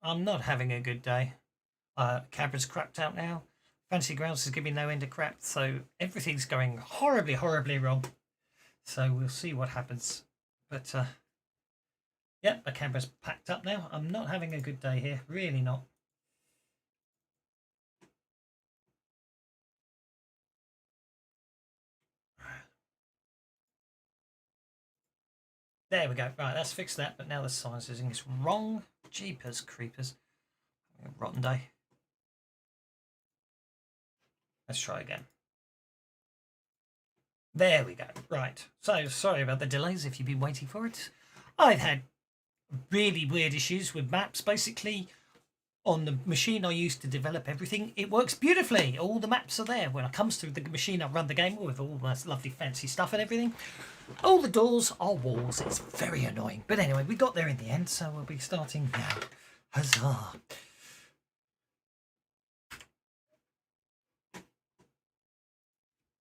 I'm not having a good day. Cabra's crapped out now. Fantasy Grounds is giving no end of crap, so everything's going horribly, horribly wrong. So we'll see what happens. But, yeah, the Cabra's packed up now. I'm not having a good day here. Really not. There we go. Right, let's fix that. But now the science is wrong. Jeepers creepers. Rotten day. Let's try again. There we go. Right. So, sorry about the delays if you've been waiting for it. I've had really weird issues with maps. Basically, on the machine I used to develop everything, it works beautifully. All the maps are there. When it comes to the machine I run the game with all this lovely fancy stuff and everything, all the doors are walls. It's very annoying. But anyway, we got there in the end, so we'll be starting now. Huzzah.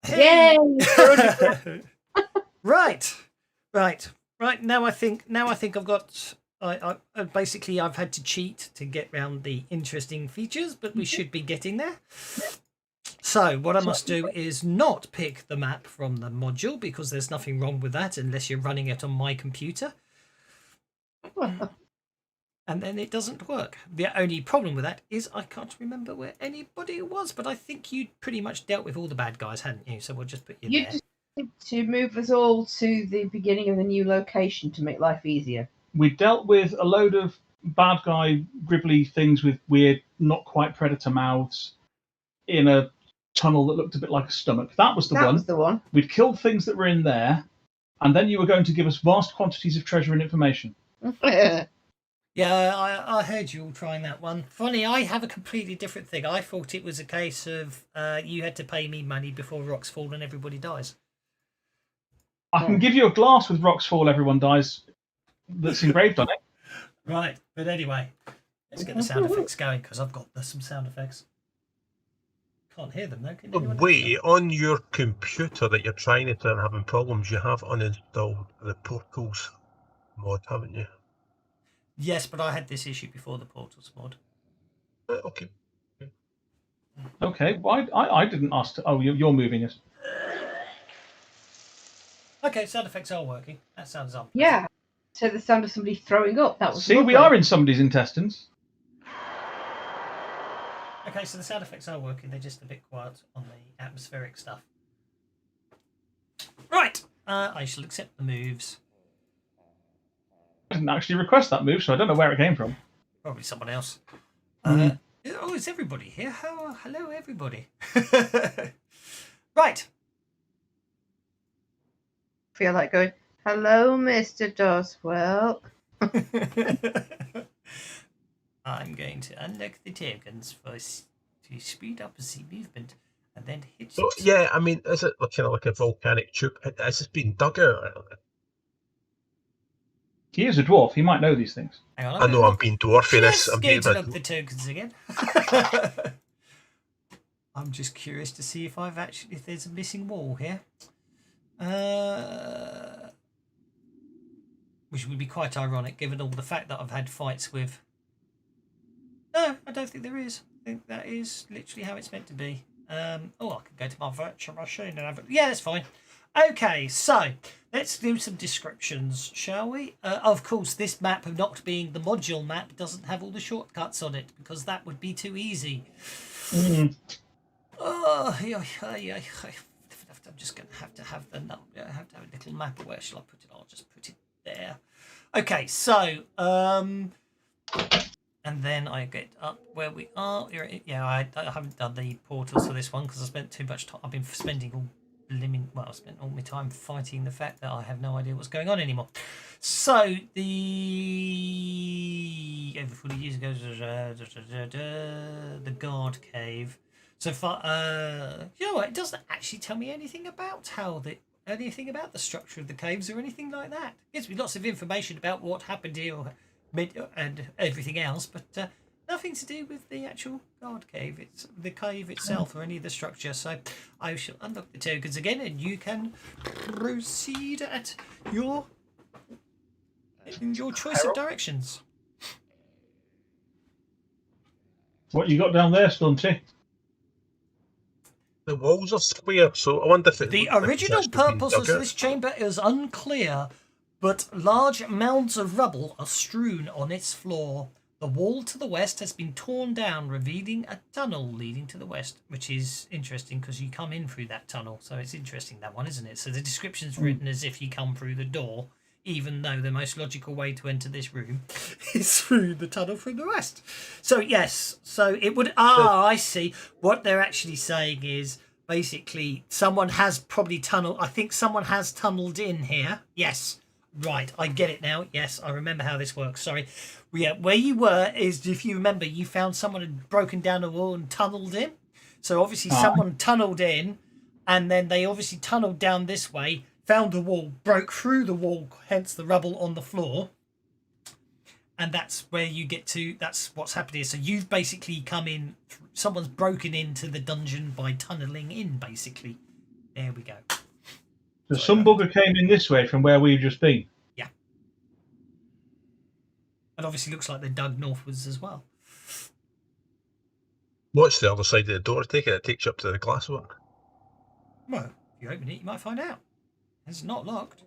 Yay! Right. Now I think I've got. I basically I've had to cheat to get around the interesting features, but we should be getting there. So what I must do is not pick the map from the module, because there's nothing wrong with that unless you're running it on my computer. And then it doesn't work. The only problem with that is I can't remember where anybody was, but I think you'd pretty much dealt with all the bad guys, hadn't you? So we'll just put you there. You just need to move us all to the beginning of the new location to make life easier. We dealt with a load of bad guy gribbly things with weird, not quite predator mouths in a tunnel that looked a bit like a stomach. That was the one. That was the one. We'd killed things that were in there, and then you were going to give us vast quantities of treasure and information. Yeah, I heard you all trying that one. Funny, I have a completely different thing. I thought it was a case of you had to pay me money before rocks fall and everybody dies. I can give you a glass with rocks fall, everyone dies, that's engraved on it. Right, but anyway, let's get the sound effects going, because I've got some sound effects. Can't hear them though. Can anyone Wait, on your computer that you're trying to turn having problems, you have uninstalled the Portals mod, haven't you? Yes, but I had this issue before the Portals mod. Okay. Okay, well, I didn't ask to... Oh, you're moving it. Okay, sound effects are working. That sounds unpleasant. Yeah. So the sound of somebody throwing up. That was See, lovely. we are in somebody's intestines. Okay, so the sound effects are working. They're just a bit quiet on the atmospheric stuff. Right. I shall accept the moves. I didn't actually request that move, so I don't know where it came from. Probably someone else. Mm. Oh, is everybody here? Hello, everybody. Right. Feel like going, hello, Mr. Doswell. I'm going to unlock the tokens first to speed up the movement and then hit. So, yeah, I mean, is it kind of like a volcanic tube? Has it been dug out? He is a dwarf. He might know these things. Hang on, I know I'm being dwarfiness. I'm going to look the tokens again. I'm just curious to see if if there's a missing wall here. Which would be quite ironic given all the fact that I've had fights with. No, I don't think there is. I think that is literally how it's meant to be. I can go to my virtual machine and have it. Yeah, that's fine. Okay, so let's do some descriptions, shall we? Of course, this map, not being the module map, doesn't have all the shortcuts on it, because that would be too easy. I'm just going to have a little map. Where shall I put it? I'll just put it there. Okay, so and then I get up where we are. Yeah, I haven't done the portals for this one because I spent too much time. I've been spending I spent all my time fighting the fact that I have no idea what's going on anymore. So over 40 years ago, the guard cave. So far, you know what? It doesn't actually tell me anything about anything about the structure of the caves or anything like that. It gives me lots of information about what happened here and everything else, but nothing to do with the actual guard cave. It's the cave itself or any of the structure. So I shall unlock the tokens again, and you can proceed at your choice of directions. What you got down there, Stunty? The walls are square, so I wonder if it The looks like it's original actually been purpose dug of out. this chamber is unclear, but large mounds of rubble are strewn on its floor. The wall to the west has been torn down, revealing a tunnel leading to the west, which is interesting because you come in through that tunnel. So it's interesting, that one, isn't it? So the description's written as if you come through the door, even though the most logical way to enter this room is through the tunnel from the west. So yes, so it would... I see. What they're actually saying is basically someone has probably tunneled... I think someone has tunneled in here. Yes. Right, I get it now. Yes, I remember how this works. Sorry. Yeah, where you were is, if you remember, you found someone had broken down a wall and tunneled in. So obviously someone tunneled in, and then they obviously tunneled down this way, found the wall, broke through the wall, hence the rubble on the floor. And that's where you get to, that's what's happened here. So you've basically come in, someone's broken into the dungeon by tunneling in, basically. There we go. So some bugger came in this way from where we've just been. Yeah. It obviously looks like they dug northwards as well. What's the other side of the door? Take it. It takes you up to the glasswork. Well, if you open it, you might find out. It's not locked.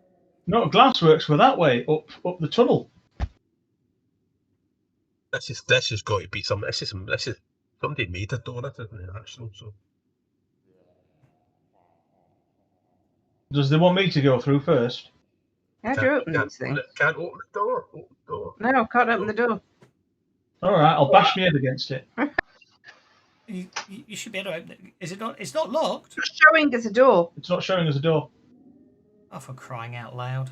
No, glassworks were that way, up the tunnel. This has got to be some. This is somebody made a door. That isn't it, actually? So Does they want me to go through first? How do you open these things? Can't open the door. Open the door. No, can't open the door. All right, I'll bash my head against it. You should be able to open it. Is it not? It's not locked. It's showing us a door. It's not showing us a door. Oh, for crying out loud.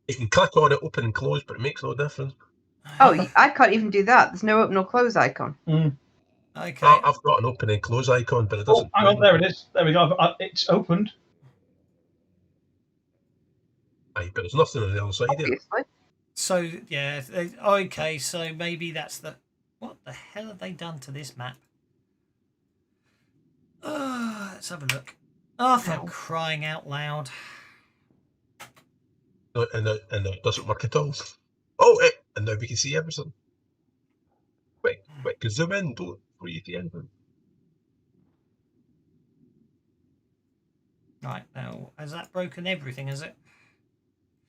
You can click on it, open and close, but it makes no difference. Oh, I can't even do that. There's no open or close icon. Mm. Okay. I've got an open and close icon, but it doesn't. Oh, hang on, there it is. There we go. It's opened. Aye, but there's nothing on the other side here. Obviously. So yeah. Okay. So maybe that's the. What the hell have they done to this map? Let's have a look. Oh, for crying out loud. No, and it doesn't work at all. Oh, and now we can see everything. Quick, zoom in, don't breathe the anything. Right, now, has that broken everything, has it?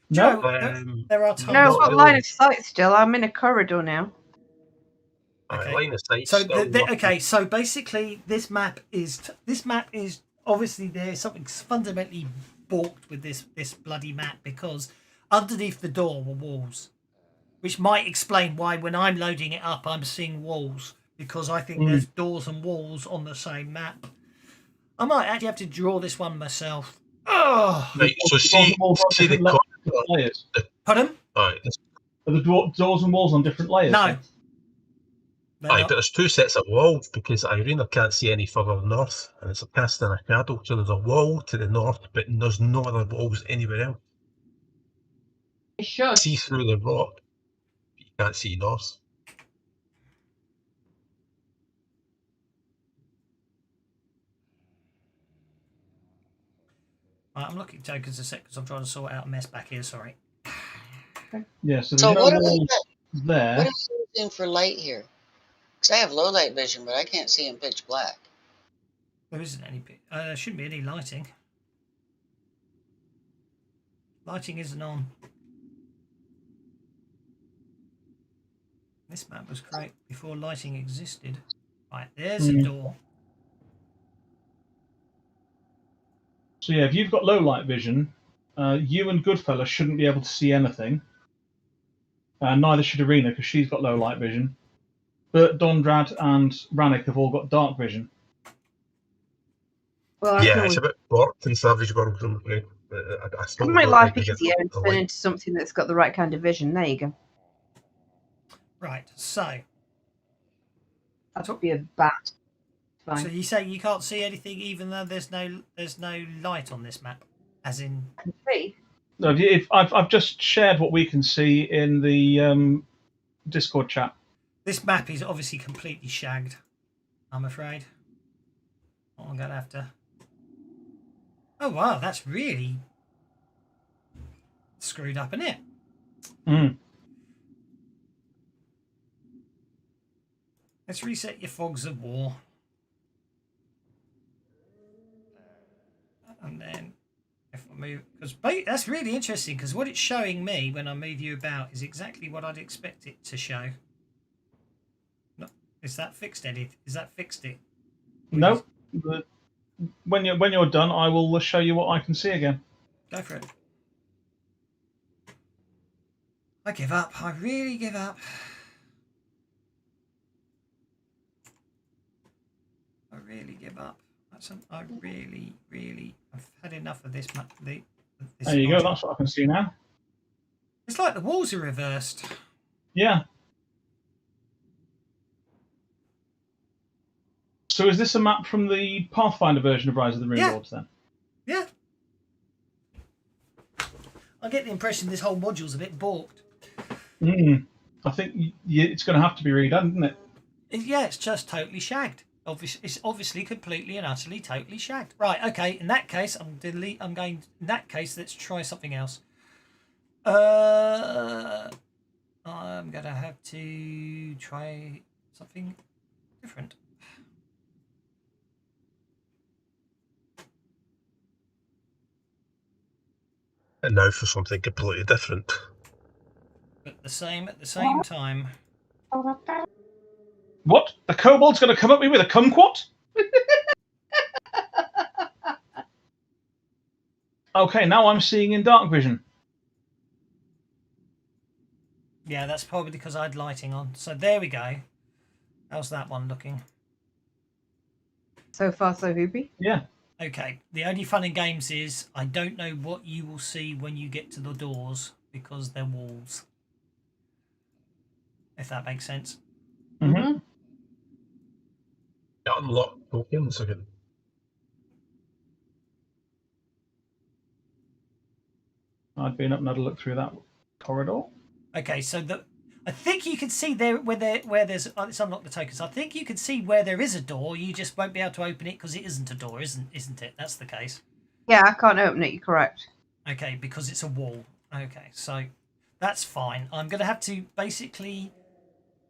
No. Joe, there are times... No, I've got really. line of sight still. I'm in a corridor now. Okay. Line of sight. So still working. okay, so basically this map is obviously there's something fundamentally balked with this bloody map, because underneath the door were walls, which might explain why when I'm loading it up I'm seeing walls, because I think there's doors and walls on the same map. I might actually have to draw this one myself. Oh, Right, so see the corridor. Layers. pardon? Alright, Are the doors and walls on different layers? No. but there's two sets of walls, because Irina can't see any further north, and it's casting a shadow. So there's a wall to the north, but there's no other walls anywhere else. It should. See through the rock, but you can't see north. Right, I'm looking at Jokers a sec because I'm trying to sort out a mess back here. Sorry. Yeah, so there's So no what are walls we there. what are we using for light here? Because I have low light vision, but I can't see in pitch black. There isn't any. Shouldn't be any lighting. Lighting isn't on. This map was created before lighting existed. Right, there's a door. So yeah, if you've got low light vision, you and Goodfella shouldn't be able to see anything. Neither should Irina, because she's got low light vision. Bert, Dondrad, and Rannick have all got dark vision. Well, I Yeah, it's a bit warped in Savage Worlds. Could make life easier and turn into something that's got the right kind of vision. There you go. Right, so That would be a bat. Fine. so you say you can't see anything, even though there's no light on this map, as in. I can see. No, I've just shared what we can see in the Discord chat. This map is obviously completely shagged, I'm afraid. I'm going to have to... Oh, wow, that's really screwed up, isn't it? Mm. Let's reset your fogs of war. And then if I move, because that's really interesting, because what it's showing me when I move you about is exactly what I'd expect it to show. No, is that fixed, Eddie? Is that fixed it? No. When you're done, I will show you what I can see again. Go for it. I give up. I really give up. I really give up. I really, I've had enough of this. This there you go. That's what I can see now. It's like the walls are reversed. Yeah. So is this a map from the Pathfinder version of Rise of the Runelords then? Yeah. I get the impression this whole module's a bit balked. I think it's going to have to be redone, isn't it? Yeah, it's just totally shagged. It's obviously completely and utterly totally shagged. Right, okay, in that case, in that case, let's try something else. I'm going to have to try something different. And now for something completely different. But at the same time. What? The kobold's going to come at me with a kumquat? Okay, now I'm seeing in dark vision. Yeah, that's probably because I had lighting on. So there we go. How's that one looking? So far, so hoopy. Yeah. Okay. The only fun in games is I don't know what you will see when you get to the doors because they're walls. If that makes sense. Mm-hmm. Unlock tokens again. I'd been up and had a look through that corridor. Okay, so I think you can see there where there's let's unlock the tokens. I think you can see where there is a door. You just won't be able to open it because it isn't a door, isn't it? That's the case. Yeah, I can't open it. You're correct. Okay, because it's a wall. Okay, so that's fine. I'm going to have to basically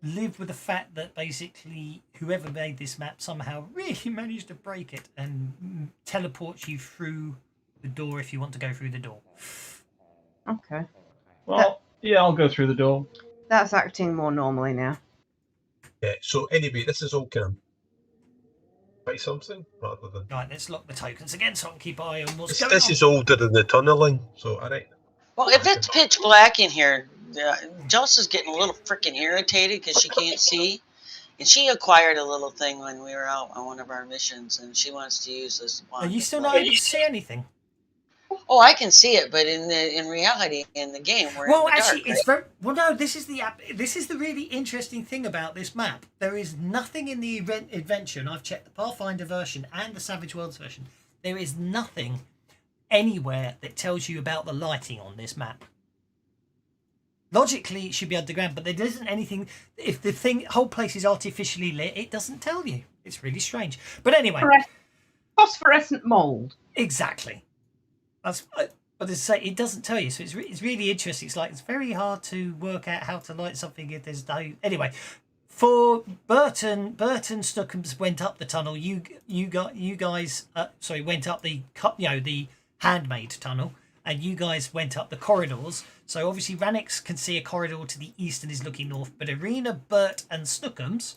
live with the fact that basically whoever made this map somehow really managed to break it and teleport you through the door if you want to go through the door. Okay. Well, yeah, I'll go through the door. That's acting more normally now. Yeah, so anyway, this is all kind of by something rather than. Right, let's lock the tokens again so I can keep an eye on what's going on. This is older than the tunneling, so alright. Well, if it's pitch black in here, Joss is getting a little freaking irritated because she can't see. And she acquired a little thing when we were out on one of our missions, and she wants to use this one. Are you still not able to see anything? Oh, I can see it, but in reality, in the game, we're in the actually, dark, it's very well. No, this is the really interesting thing about this map. There is nothing in the adventure, and I've checked the Pathfinder version and the Savage Worlds version. There is nothing anywhere that tells you about the lighting on this map. Logically, it should be underground, but there isn't anything. If the whole place is artificially lit, it doesn't tell you. It's really strange. But anyway, phosphorescent mold. Exactly. But as I say, it doesn't tell you, so it's really interesting. It's very hard to work out how to light something if there's no. Anyway, for Burton Snookums went up the tunnel. You guys went up the handmade tunnel, and you guys went up the corridors. So obviously Ranix can see a corridor to the east and is looking north, but Arena, Bert, and Snookums.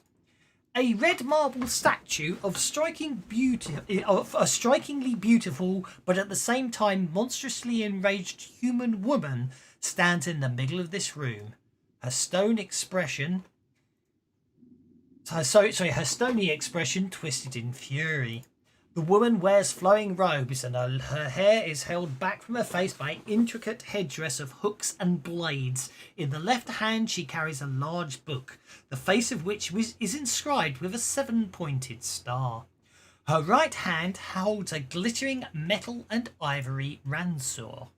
A red marble statue of a strikingly beautiful, but at the same time monstrously enraged human woman stands in the middle of this room. Her stony expression twisted in fury. The woman wears flowing robes and her hair is held back from her face by an intricate headdress of hooks and blades. In the left hand she carries a large book, the face of which is inscribed with a 7-pointed star. Her right hand holds a glittering metal and ivory ransor.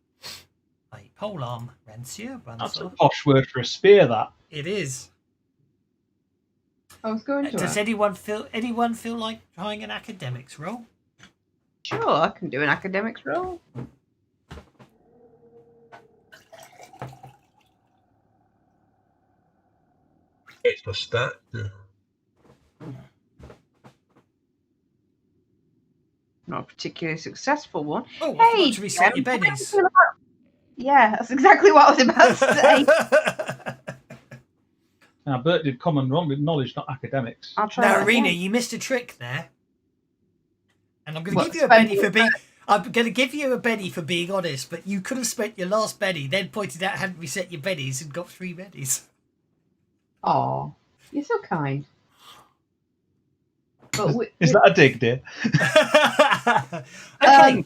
A polearm ransor. That's a posh word for a spear, that. It is. I was going to. Does anyone feel like trying an academics roll? Sure, I can do an academics roll. It's a stat. Yeah. Not a particularly successful one. Oh, I forgot to reset your bennies. Yeah, that's exactly what I was about to say. Now, Bert did common knowledge, not academics. I'll try Now, that Arena, again. you missed a trick there. And I'm going to What, give you a Benny spending- for being... I'm going to give you a Benny for being honest, but you could have spent your last Benny, then pointed out hadn't reset your bennies and got 3 bennies. Aw, you're so kind. But Is that a dig, dear? Okay.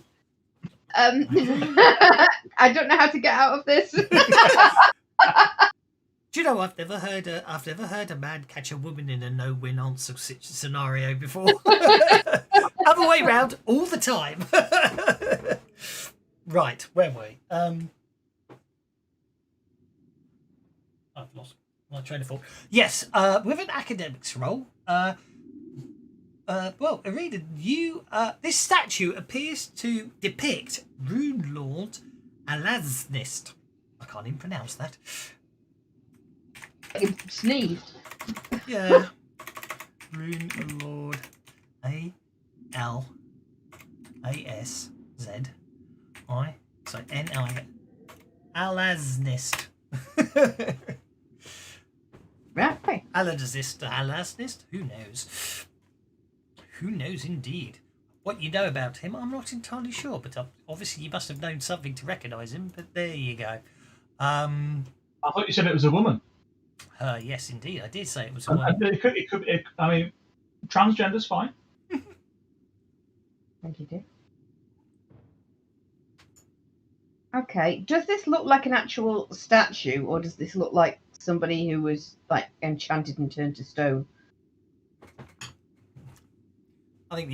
I don't know how to get out of this. Do you know I've never heard a man catch a woman in a no-win answer scenario before. Other way round all the time. Right, where were we? I've lost my train of thought. Yes, with an academics role. Well, Arena, this statue appears to depict Runelord Alaznist. I can't even pronounce that. You sneezed. Yeah. Runelord A-L-A-S-Z-I. So N-I. Alaznist. Right. Alaznist? Who knows? Who knows indeed? What you know about him, I'm not entirely sure, but obviously you must have known something to recognise him, but there you go. I thought you said it was a woman. Yes, indeed, I did say it was a woman. I mean, transgender's fine. Thank you, dear. Okay, does this look like an actual statue, or does this look like somebody who was like enchanted and turned to stone? I think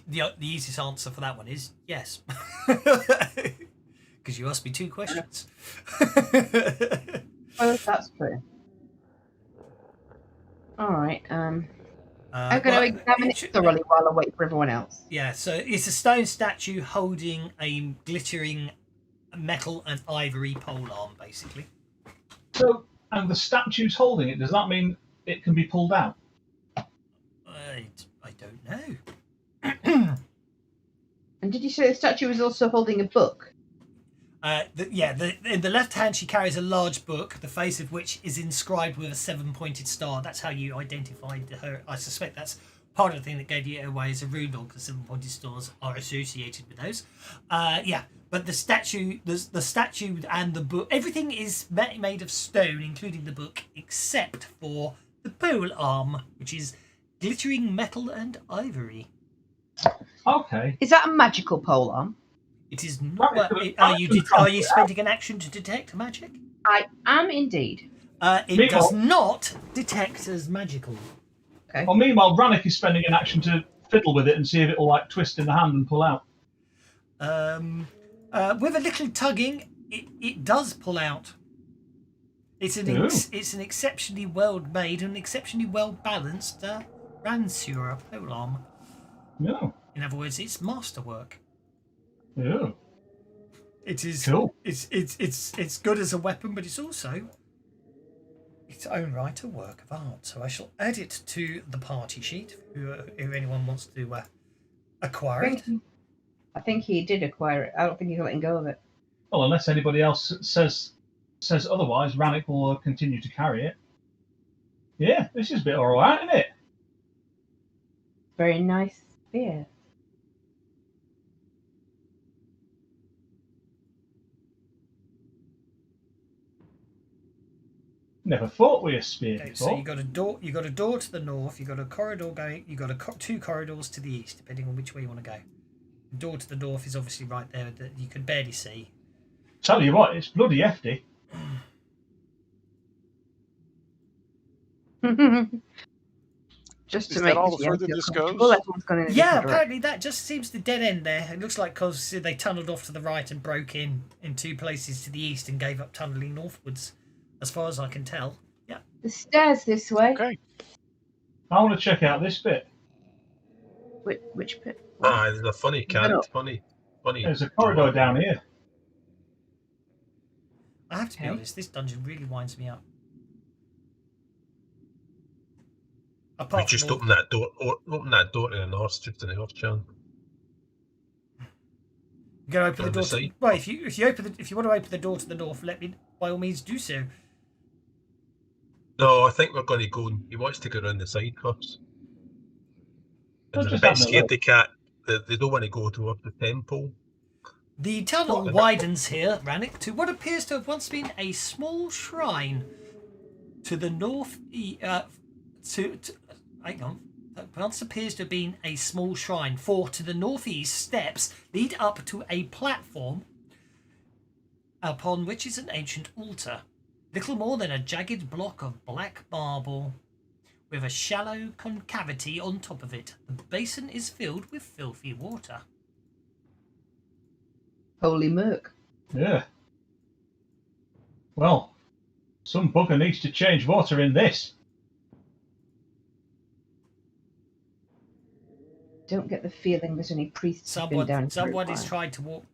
the easiest answer for that one is yes. Because you asked me 2 questions. Oh, that's true. All right. I'm going to examine it thoroughly while I wait for everyone else. Yeah, so it's a stone statue holding a glittering metal and ivory pole arm, basically. So, and the statue's holding it. Does that mean it can be pulled out? I don't know. And did you say the statue was also holding a book? In the left hand she carries a large book, the face of which is inscribed with a 7-pointed star. That's how you identified her. I suspect that's part of the thing that gave you away as a Runelord, because 7-pointed stars are associated with those. But the statue and the book, everything is made of stone, including the book, except for the pole arm, which is glittering metal and ivory. Okay. Is that a magical pole arm? It is not. Are you spending an action to detect magic? I am indeed. It does not detect as magical. Okay. Well, meanwhile, Rannick is spending an action to fiddle with it and see if it'll like twist in the hand and pull out. With a little tugging, it does pull out. It's an exceptionally well made and exceptionally well balanced Ransura polearm. No. In other words, it's masterwork. Yeah. It is cool. It's good as a weapon, but it's also its own right a work of art. So I shall add it to the party sheet. If anyone wants to acquire it. I think he did acquire it. I don't think he's letting go of it. Well, unless anybody else says otherwise, Rannick will continue to carry it. Yeah, this is a bit alright, isn't it? Very nice spear. Never fought with a spear Okay, before. so you got a door. You got a door to the north. You got a corridor going. You got 2 corridors to the east, depending on which way you want to go. The door to the north is obviously right there that you can barely see. Tell you what, it's bloody hefty. Just to Is make that all the feel further this comfortable, goes? everyone's gone in a Yeah, different direction. apparently that just seems to dead end there. It looks like because they tunnelled off to the right and broke in 2 places to the east and gave up tunnelling northwards, as far as I can tell. Yeah. The stairs this way. Okay. I want to check out this bit. Which bit? There's a funny cat. Funny. There's a corridor down here. I have to be honest, this dungeon really winds me up. We Apart just from all, open that door. Open that door to the north, just in the off chance. you gotta open the On door the to. side. Well, if you want to open the door to the north, let me by all means do so. No, I think we're going to go. He wants to go around the side first. Well, And they're a just bit having a scared look. they can't. They don't want to go towards the temple. The tunnel What? widens here, Rannick, to what appears to have once been a small shrine to the north. Hang on. That once appears to have been a small shrine. For to the northeast, steps lead up to a platform upon which is an ancient altar. Little more than a jagged block of black marble with a shallow concavity on top of it. The basin is filled with filthy water. Holy murk. Yeah. Well, some bugger needs to change water in this. Don't get the feeling that any priests have been down here. Someone has tried to walk.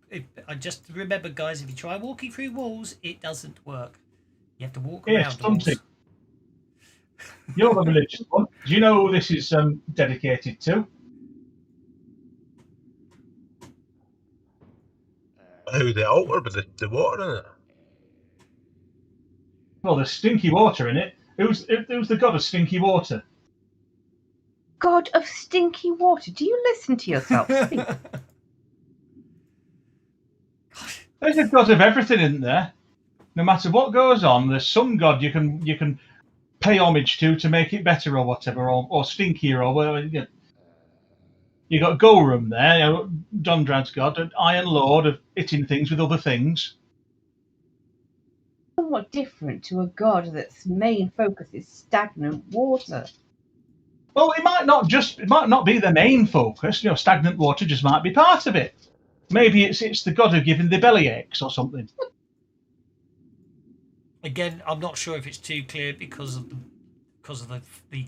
I just remember, guys, if you try walking through walls, it doesn't work. You have to walk Here, around the walls. Stunty. You're the religious one. Do you know who this is dedicated to? How the altar with the water in it? Well, there's stinky water in it. Who's the god of stinky water? God of stinky water. Do you listen to yourself speak? There's a god of everything, isn't there? No matter what goes on, there's some god you can pay homage to make it better or whatever, or stinkier or whatever. You got Gorum there, Dondrad's god, an Iron Lord of hitting things with other things. Somewhat different to a god that's main focus is stagnant water. Well, it might not be the main focus. Stagnant water just might be part of it. Maybe it's the god of giving the belly aches or something. Again, I'm not sure if it's too clear because of the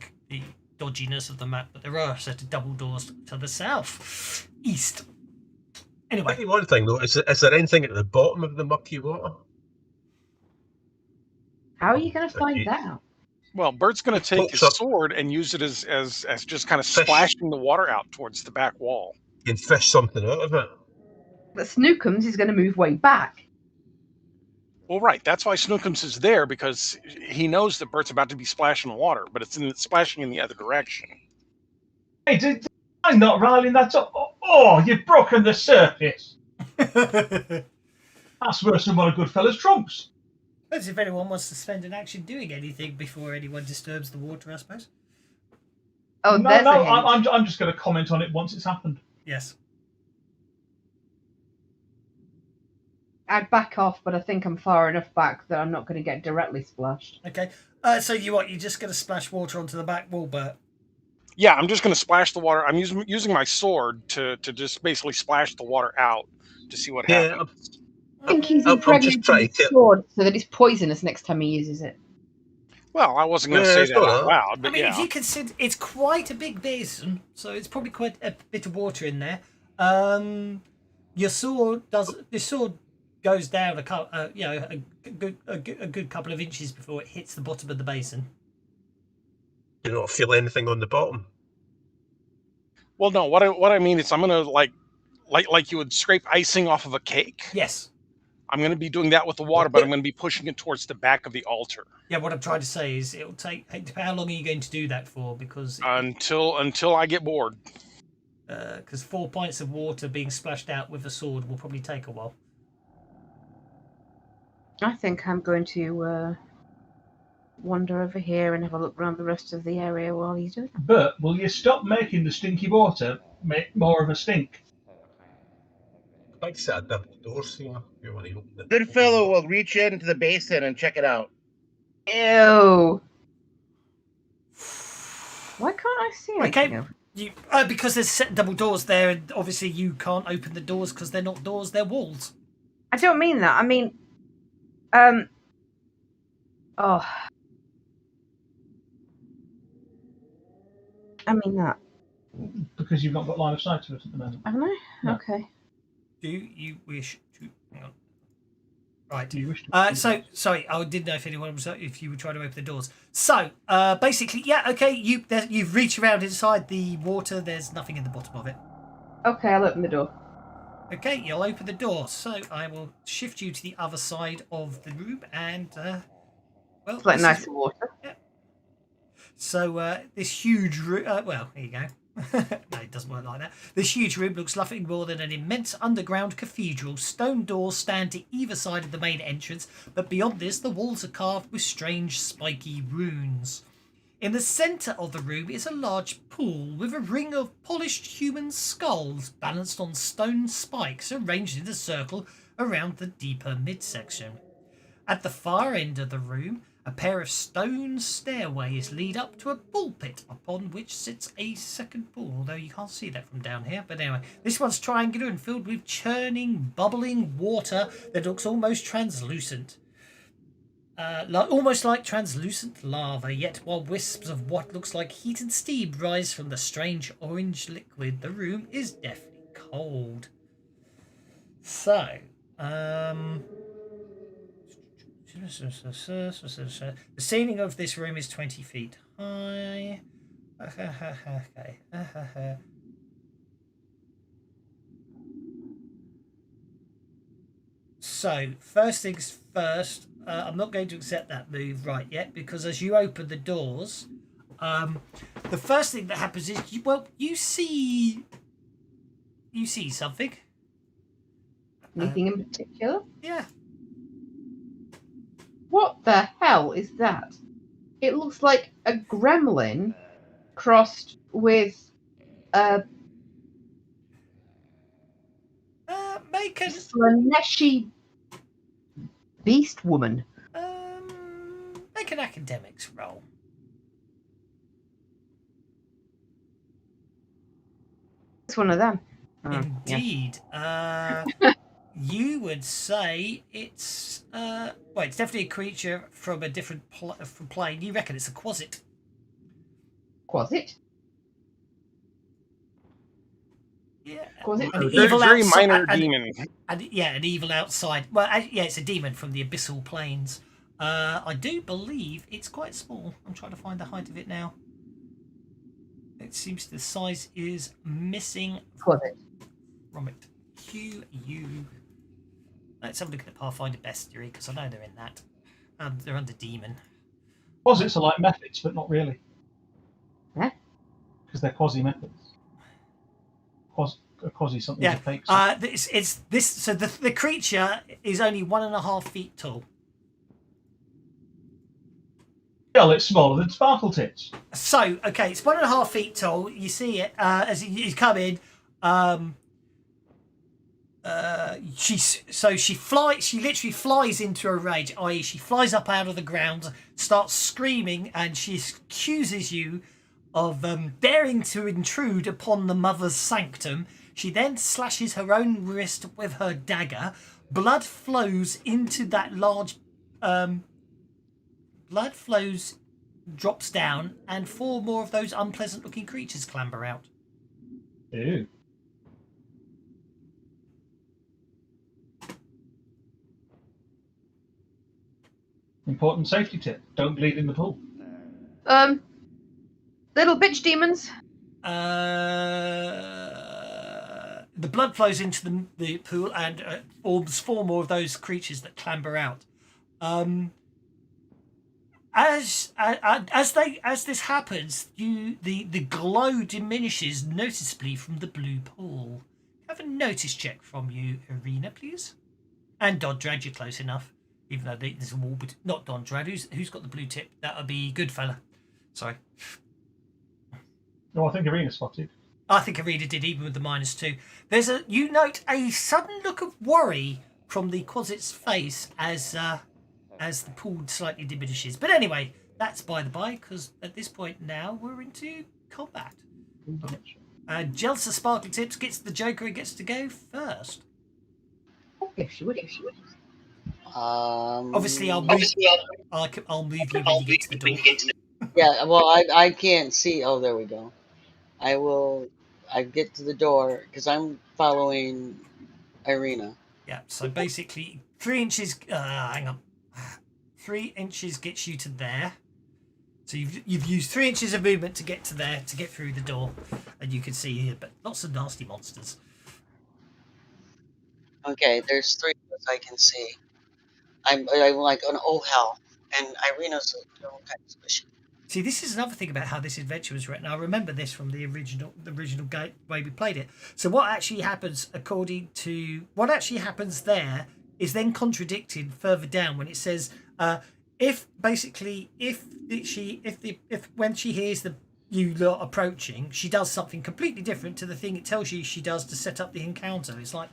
dodginess of the map, but there are a set of double doors to the south, east. Anyway, One thing though, is there anything at the bottom of the murky water? How are you going to find that out? Well, Bert's going to take his sword and use it as just kind of splashing the water out towards the back wall. You can fish something out of it. But Snookums is going to move way back. Well, right. That's why Snookums is there, because he knows that Bert's about to be splashing water, but it's splashing in the other direction. Hey, I'm not riling that up. Oh, you've broken the surface. That's worse than one of Goodfellas trumps. That's if anyone wants to spend an action doing anything before anyone disturbs the water, I suppose. Oh, No, I'm just going to comment on it once it's happened. Yes. I'd back off, but I think I'm far enough back that I'm not going to get directly splashed. Okay. So you're just going to splash water onto the back wall, Bert? Yeah, I'm just going to splash the water. I'm using my sword to just basically splash the water out to see what happens. I think he's impregnated his sword so that it's poisonous next time he uses it. Well, I wasn't going to say that out loud, but if you consider, it's quite a big basin, so it's probably quite a bit of water in there. Your sword goes down a good couple of inches before it hits the bottom of the basin. You don't feel anything on the bottom? Well, no. What I mean is, I'm gonna like you would scrape icing off of a cake. Yes. I'm going to be doing that with the water, but I'm going to be pushing it towards the back of the altar. Yeah, what I'm trying to say is it'll take. How long are you going to do that for? Because until I get bored. Because 4 pints of water being splashed out with a sword will probably take a while. I think I'm going to wander over here and have a look around the rest of the area while he's doing it. But will you stop making the stinky water make more of a stink? Like I said, the doors here. You want to open it. Good fellow will reach into the basin and check it out. Ew. Why can't I see anything? Okay, because there's set double doors there, and obviously you can't open the doors because they're not doors, they're walls. I don't mean that. I mean, oh. I mean that. Because you've not got line of sight to it at the moment. Haven't I? No. Okay. Do you wish to... Hang on. Right. Do you wish to So sorry, I didn't know if anyone was if you were trying to open the doors. So basically, yeah, okay. You've reached around inside the water. There's nothing in the bottom of it. Okay, I'll open the door. Okay, you'll open the door. So I will shift you to the other side of the room, and well, It's like this nice is- water. So this huge room. Well, here you go. No, it doesn't work like that. This huge room looks nothing more than an immense underground cathedral. Stone doors stand to either side of the main entrance, but beyond this, the walls are carved with strange, spiky runes. In the centre of the room is a large pool with a ring of polished human skulls balanced on stone spikes arranged in a circle around the deeper midsection. At the far end of the room, a pair of stone stairways lead up to a pulpit upon which sits a second pool, although you can't see that from down here. But anyway, this one's triangular and filled with churning, bubbling water that looks almost translucent. Almost like translucent lava, yet while wisps of what looks like heat and steam rise from the strange orange liquid, the room is deathly cold. So, the ceiling of this room is 20 feet high. Okay. So, first things first, I'm not going to accept that move right yet, because as you open the doors, the first thing that happens is, you see something. Anything in particular? Yeah. What the hell is that? It looks like a gremlin crossed with a Make an Slaneshi beast woman. make an academics roll. It's one of them. Oh, yeah. Indeed. You would say it's it's definitely a creature from a different plane. You reckon it's a quasit? Quasit? Yeah. Quasit? An Very, evil very outside- minor and- demon. And yeah, an evil outside. Well, yeah, it's a demon from the abyssal planes. I do believe it's quite small. I'm trying to find the height of it now. It seems the size is missing Quasit. from it. QU. Let's have a look at the Pathfinder bestiary, because I know they're in that. They're under demon. Quasits are like methods, but not really. Huh? Because they're quasi-methods. Quasi something Yeah. a fake. It's this. So the creature is only 1.5 feet tall. Well, it's smaller than Sparkle Tits. So okay, it's 1.5 feet tall. You see it as you come in. She literally flies into a rage, i.e. she flies up out of the ground, starts screaming, and she accuses you of daring to intrude upon the mother's sanctum. She then slashes her own wrist with her dagger. Blood flows into that large drops down, and 4 more of those unpleasant looking creatures clamber out. Ew. Important safety tip: don't bleed in the pool. Little bitch demons. The blood flows into the pool and forms 4 more of those creatures that clamber out. As this happens, the glow diminishes noticeably from the blue pool. Have a notice check from you, Arena, please. And Dondrad, you're close enough. Even though there's a wall, but not Dondrad. Who's got the blue tip? That would be Goodfella. Sorry. No, I think Arena spotted. I think Arena did, even with the -2. You note a sudden look of worry from the Quasit's face as the pool slightly diminishes. But anyway, that's by the by, because at this point now we're into combat. Jelsa Sparkle Tips gets the Joker and gets to go first. If she would. Obviously, I'll move you when you get to the door. Yeah, well, I can't see. Oh, there we go. I get to the door because I'm following Irina. Yeah, so basically 3 inches, hang on. 3 inches gets you to there. So you've used 3 inches of movement to get to there, to get through the door. And you can see here, but lots of nasty monsters. Okay, there's 3 of us I can see. I'm like an oh hell, and Irina's all kinds of shit. See, this is another thing about how this adventure was written. I remember this from the original way we played it. So what actually happens, according to what actually happens there, is then contradicted further down when it says, if when she hears you lot approaching, she does something completely different to the thing it tells you she does to set up the encounter. It's like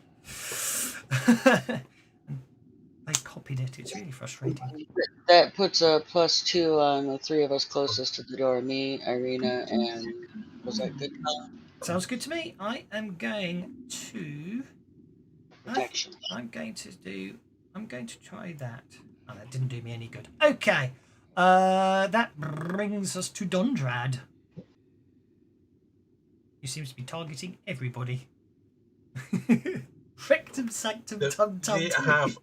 they copied it. It's really frustrating. That puts a +2 on the 3 of us closest to the door. Me, Irina, and was that good? Sounds good to me. I am going to Protection. I'm going to try that. Oh, that didn't do me any good. Okay. That brings us to Dondrad. He seems to be targeting everybody. Rectum sanctum tum tum. They have.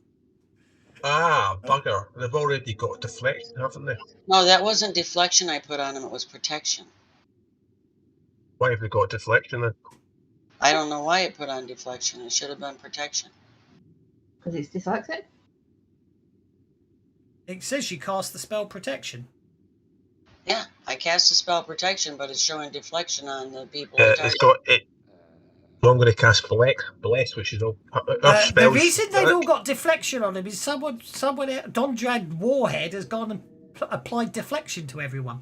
Ah, bugger. They've already got deflection, haven't they? No, that wasn't deflection I put on him. It was protection. Why have they got deflection then? I don't know why it put on deflection. It should have been protection. Because it's dyslexic? It says you cast the spell protection. Yeah, I cast the spell protection, but it's showing deflection on the people. It's got it. So I'm going to cast bless, which is all. The reason they've all got deflection on them is someone, Dondrad Warhead has gone and applied deflection to everyone.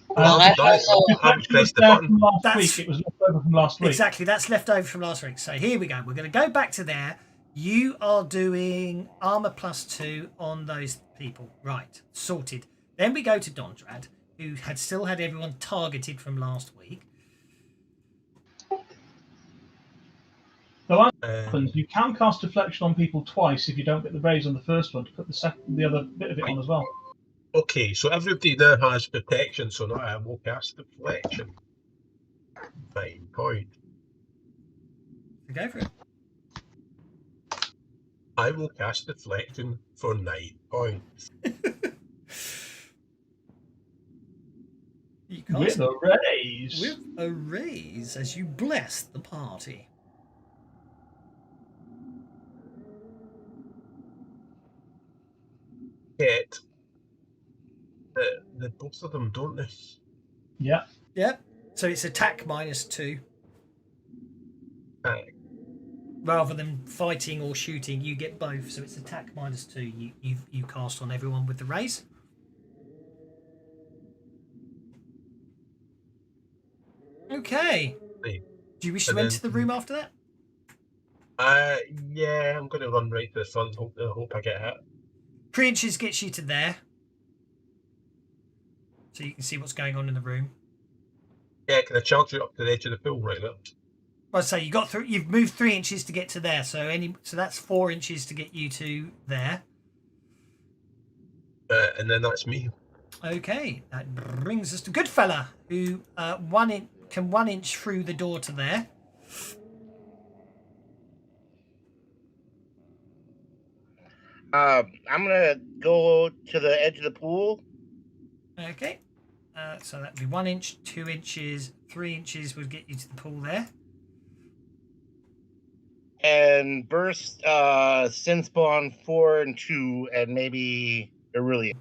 Well, I haven't pressed the button. It was left over from last week. Exactly, that's left over from last week. So here we go. We're going to go back to there. You are doing armor +2 on those people. Right, sorted. Then we go to Dondrad, who had still had everyone targeted from last week. So as it happens, you can cast deflection on people twice if you don't get the raise on the first one to put the other bit of it on as well. Okay, so everybody there has protection, so now I will cast deflection. 9 point. So go for it. I will cast deflection for 9 points. You With a raise. With a raise as you bless the party. Get the both of them, don't they? Yeah. Yep. So it's attack -2. Attack. Rather than fighting or shooting, you get both. So it's attack -2. You cast on everyone with the raise. Okay. Right. Do you wish to enter the room after that? Yeah, I'm going to run right to the front. Hope I get hit. 3 inches gets you to there. So you can see what's going on in the room. Yeah, can I charge you up to the edge of the pool right there? Well, so you've moved 3 inches to get to there. So that's 4 inches to get you to there. And then that's me. Okay, that brings us to Goodfella, who can 1 inch through the door to there. I'm gonna go to the edge of the pool. Okay, so that'd be 1 inch, 2 inches, 3 inches would get you to the pool there. And burst Sin Spawn 4 and 2 and maybe Aurelian.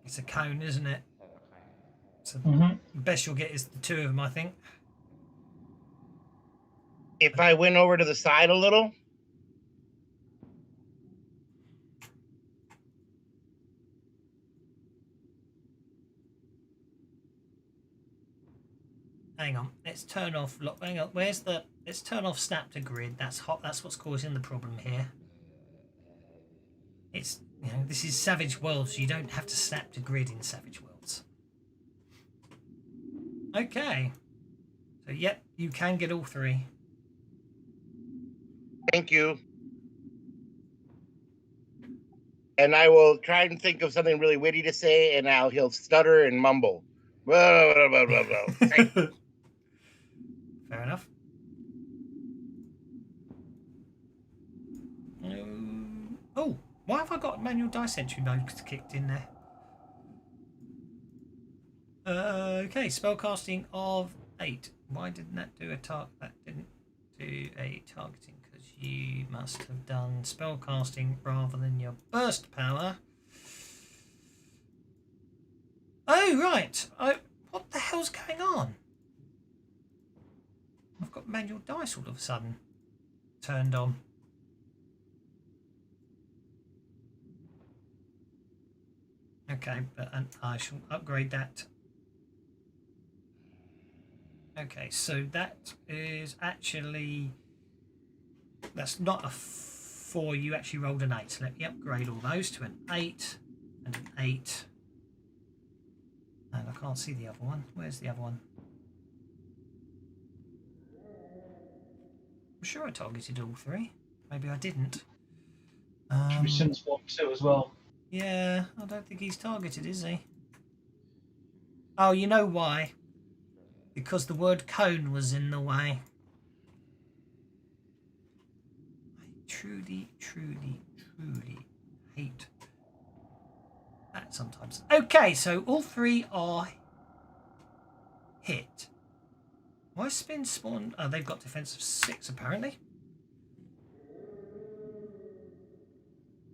It's a cone, isn't it? So Mm-hmm. the best you'll get is the 2 of them, I think. If I went over to the side a little. Hang on, let's turn off. Look, hang on. Let's turn off snap to grid. That's hot. That's what's causing the problem here. It's this is Savage Worlds. So you don't have to snap to grid in Savage Worlds. Okay. So yep, you can get all 3. Thank you. And I will try and think of something really witty to say, and he'll stutter and mumble. Blah, blah, blah, blah, blah. Fair enough. Oh, why have I got manual dice entry mode kicked in there? Okay, spellcasting of 8. Why didn't that do a target? That didn't do a targeting because you must have done spellcasting rather than your burst power. Oh, right. What the hell's going on? I've got manual dice all of a sudden turned on. Okay, but I shall upgrade that. Okay, so that is actually... That's not a 4, you actually rolled an 8. So let me upgrade all those to an 8 and an 8. And I can't see the other one. Where's the other one? I'm sure I targeted all 3. Maybe I didn't. Should be Sinspawn 2 as well. Yeah, I don't think he's targeted, is he? Oh, you know why? Because the word cone was in the way. I truly, truly, truly hate that sometimes. Okay, so all 3 are hit. Why spin spawn? Oh, they've got defense of 6 apparently.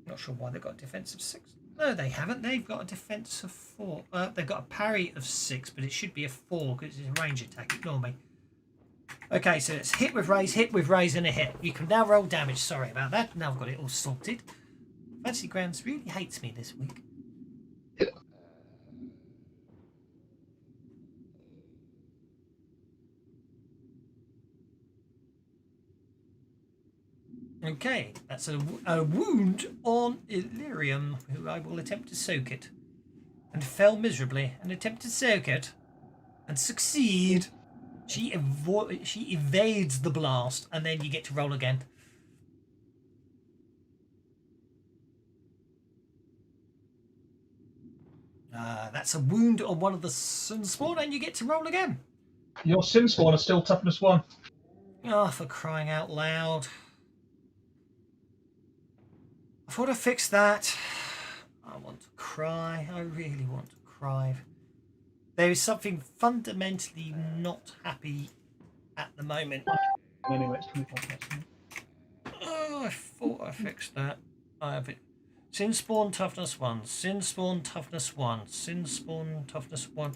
Not sure why they've got a defense of 6. No, they haven't. They've got a defense of 4. They've got a parry of 6, but it should be a 4 because it's a range attack. Ignore me. Okay, so it's hit with raise, and a hit. You can now roll damage. Sorry about that. Now I've got it all sorted. Fantasy Grounds really hates me this week. Okay, that's a wound on Illyrium, who I will attempt to soak it. And fell miserably, and attempt to soak it. And succeed. She evades the blast, and then you get to roll again. That's a wound on one of the Sunspawn, and you get to roll again. Your Sinspawn are still toughness 1. Oh, for crying out loud. I thought I fixed that. I want to cry. I really want to cry. There is something fundamentally not happy at the moment. Anyway, it's 25%. Oh, I thought I fixed that. I have it. Sinspawn toughness 1. Sinspawn toughness 1. Sinspawn toughness 1.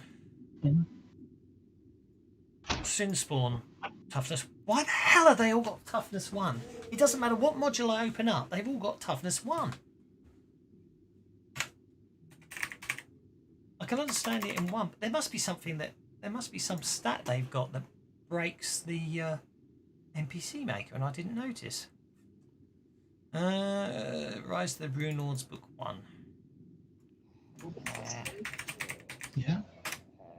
Sinspawn toughness. Why the hell are they all got toughness 1? It doesn't matter what module I open up. They've all got toughness 1. I can understand it in 1, but there must be something that... There must be some stat they've got that breaks the NPC maker, and I didn't notice. Rise to the Runelords Book 1. Yeah.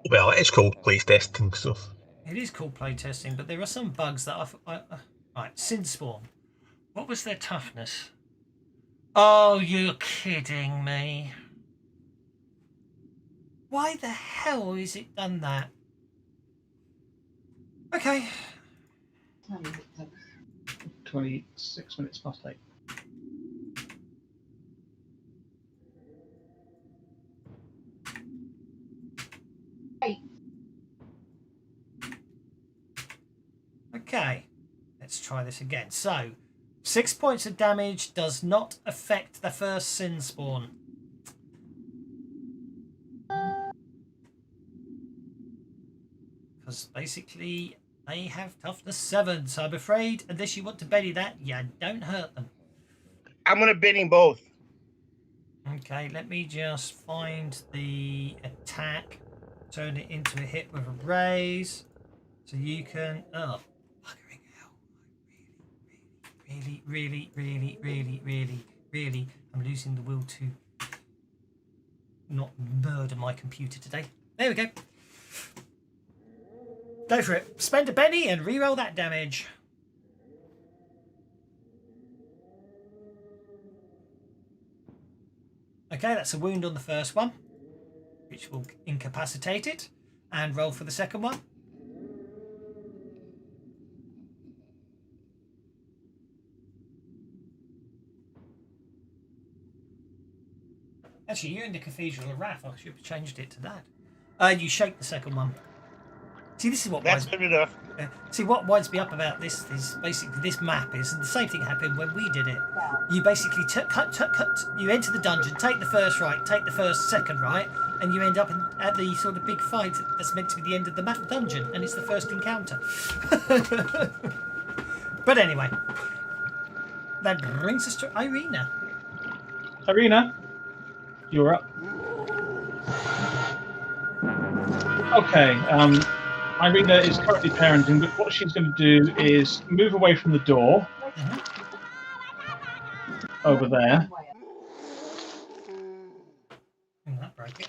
Well, it's called playtesting, so... It is called playtesting, but there are some bugs that right, Sinspawn. What was their toughness? Oh, you're kidding me. Why the hell is it done that? Okay. 26 minutes past 8. Okay, let's try this again. So, 6 points of damage does not affect the first Sinspawn. Because basically, they have toughness 7, so I'm afraid, unless you want to Betty that, yeah, don't hurt them. I'm gonna bid him both. Okay, let me just find the attack, turn it into a hit with a raise, so you can... Oh, buggering hell. Really, I'm losing the will to not murder my computer today. There we go. Go for it. Spend a penny and reroll that damage. Okay, that's a wound on the first one, which will incapacitate it. And roll for the second one. Actually, you're in the Cathedral of Wrath. I should have changed it to that. You shake the second one. See, this is what That's good enough. See, what winds me up about this is basically this map is, and the same thing happened when we did it. You basically cut. You enter the dungeon, take the first right, take the second right, and you end up at the sort of big fight that's meant to be the end of the map dungeon, and it's the first encounter. But anyway, that brings us to Irina. Irina, you're up. Okay. Irina is currently parenting, but what she's going to do is move away from the door over there. That broke it.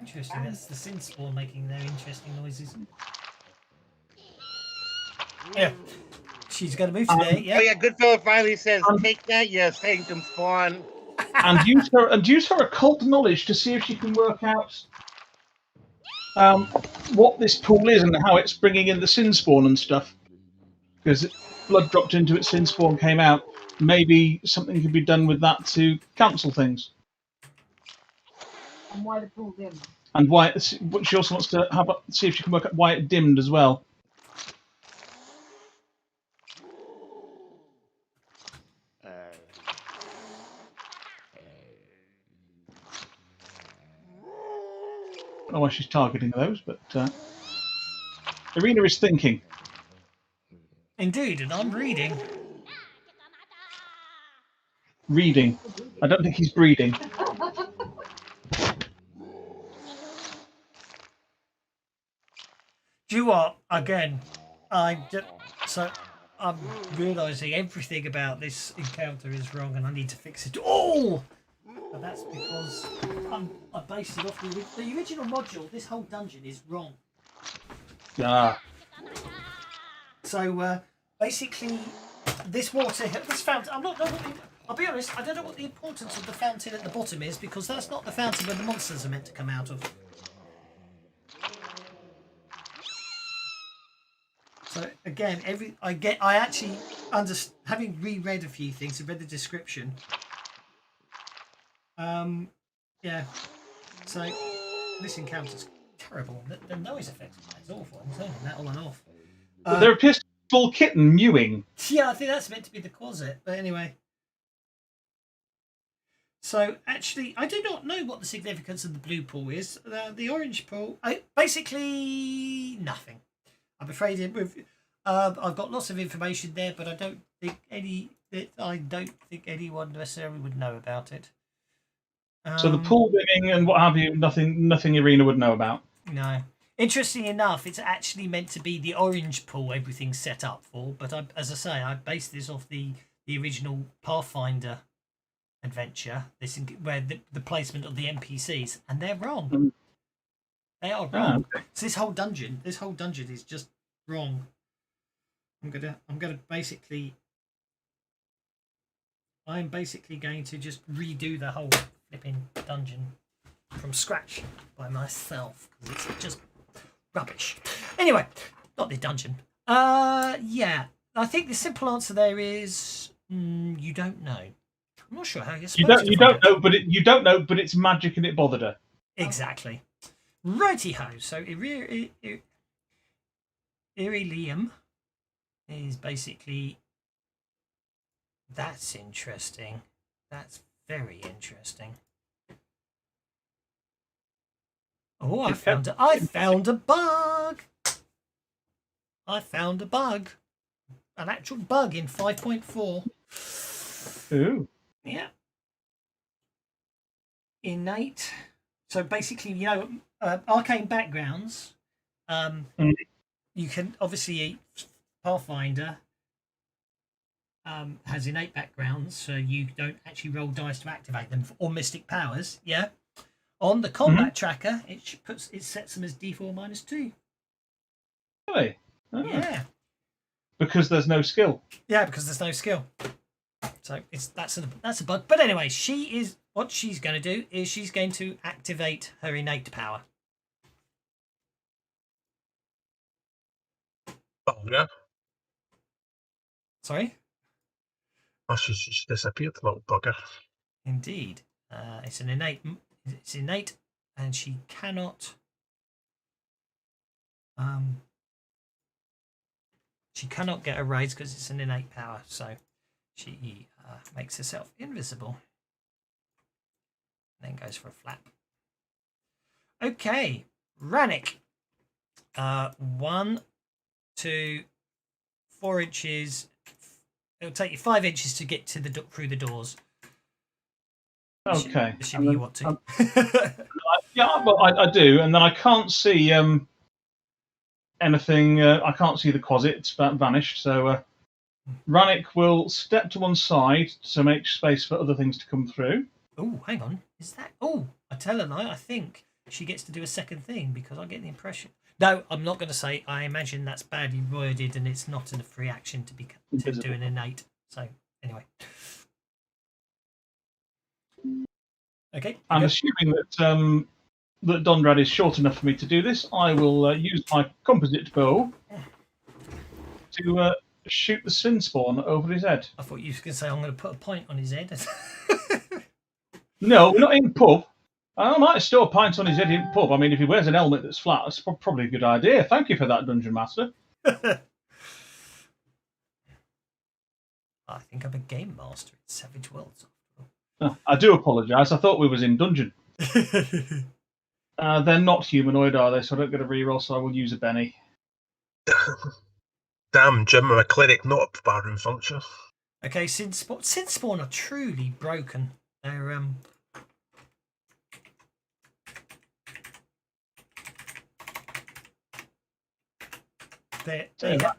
Interesting. That's the sin spawn making their interesting noises. Yeah. She's going to move to there. Yeah. Oh yeah, Goodfellow finally says, "Take that, you sanctum spawn." And use her occult knowledge to see if she can work out what this pool is and how it's bringing in the sin spawn and stuff. Because blood dropped into its sin spawn, came out. Maybe something could be done with that to cancel things. And why the pool dimmed? And why she also wants to see if she can work out why it dimmed as well. I don't know why she's targeting those, but Irina is thinking. Indeed, and I'm reading. Reading. I don't think he's breeding. Do you know what? Again, I'm realising everything about this encounter is wrong, and I need to fix it. Oh! But that's because I based it off the original module. This whole dungeon is wrong. Ah. So basically, this fountain. I'll be honest. I don't know what the importance of the fountain at the bottom is, because that's not the fountain where the monsters are meant to come out of. So again, I actually having reread a few things and read the description. Yeah. So this encounter's terrible. The noise effects is awful. I'm turning that on and off. There appears to be a full kitten mewing. Yeah, I think that's meant to be the closet. But anyway. So actually, I do not know what the significance of the blue pool is. The orange pool, basically nothing. I'm afraid I've got lots of information there, but I don't think anyone necessarily would know about it. So the pool dimming and what have you, nothing Irina would know about. No. Interesting enough, it's actually meant to be the orange pool everything's set up for, but as I say, I based this off the original Pathfinder adventure, where the placement of the NPCs, and they're wrong. Mm. They are wrong. Okay. So this whole dungeon is just wrong. I'm basically going to just redo the whole flipping dungeon from scratch by myself, because it's just rubbish. Anyway, not the dungeon. Yeah, I think the simple answer there is you don't know. I'm not sure how you're supposed to. You don't know, but it's magic and it bothered her. Exactly. Righty ho. So Irelium is basically. That's interesting. That's very interesting. Oh, I found a bug. I found a bug. An actual bug in 5.4. Ooh. Yeah. Innate. So basically, arcane backgrounds. You can obviously Pathfinder has innate backgrounds, so you don't actually roll dice to activate them, or mystic powers. Yeah. On the combat tracker, it sets them as D4 -2. Really? Oh. Yeah. Because there's no skill. Yeah, because there's no skill. So that's a bug. But anyway, what she's going to do is she's going to activate her innate power. Oh yeah. Sorry? Oh, she disappeared, little bugger. Indeed. It's an innate. It's innate, and she cannot. She cannot get a raise because it's an innate power. So she makes herself invisible. Then goes for a flap. Okay, Rannick. 1, 2, 4 inches. It'll take you 5 inches to get to through the doors. Okay. Assuming you want to. Yeah, well, I do, and then I can't see anything. I can't see the closet; it's vanished. So Rannick will step to one side to make space for other things to come through. Oh, hang on. Is that? Oh, I tell her now. I think she gets to do a second thing because I get the impression. No, I'm not going to say. I imagine that's badly worded and it's not a free action to do an innate. So anyway. Okay. I'm assuming that that Donrad is short enough for me to do this. I will use my composite bow to shoot the sin spawn over his head. I thought you were going to say I'm going to put a point on his head. No, we're not in pub. I might store a pint on his head in pub. I mean, if he wears an helmet that's flat, that's probably a good idea. Thank you for that, Dungeon Master. I think I'm a game master in Savage Worlds. Oh, I do apologise. I thought we was in Dungeon. They're not humanoid, are they? So I don't get a reroll, so I will use a Benny. Damn, Jim, I'm a cleric, not a barroom function. Okay, Sin Spawn are truly broken. They're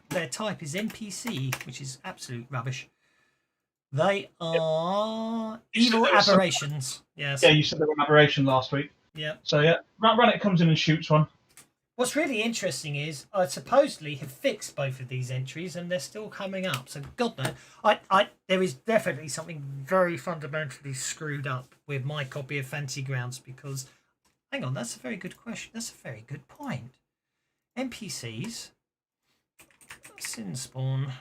their type is NPC, which is absolute rubbish. They are evil aberrations. Yes. Yeah, you said they were an aberration last week. Yeah. So yeah, Rannick comes in and shoots one. What's really interesting is I supposedly have fixed both of these entries and they're still coming up. So God knows, there is definitely something very fundamentally screwed up with my copy of Fantasy Grounds because, hang on, that's a very good question. That's a very good point. NPCs, Sin Spawn.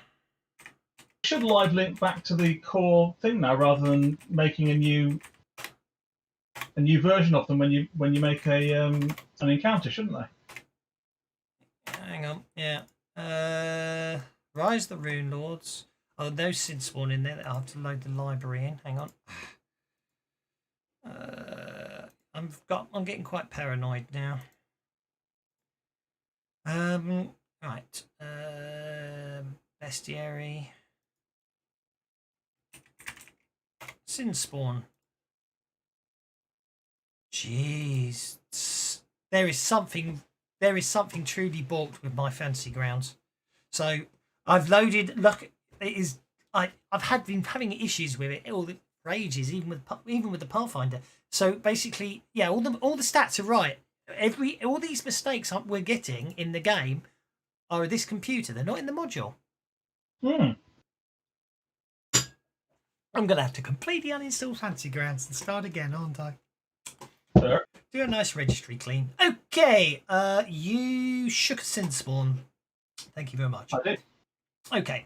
Should live link back to the core thing now rather than making a new version of them when you make an encounter, shouldn't they? Hang on, yeah. Rise the Runelords. Oh, no Sin Spawn in there. I'll have to load the library in. Hang on. I'm getting quite paranoid now. Right. Bestiary. Sin Spawn. Jeez. There is something truly balked with my Fantasy Grounds. So I've loaded. Look, it is. I've been having issues with it for ages, even with the Pathfinder. So basically, yeah, all the stats are right. All these mistakes we're getting in the game are this computer. They're not in the module. I'm gonna have to completely uninstall Fantasy Grounds and start again, aren't I? Sure. Do a nice registry clean. Okay, you shook a Sin Spawn. Thank you very much. I did. Okay.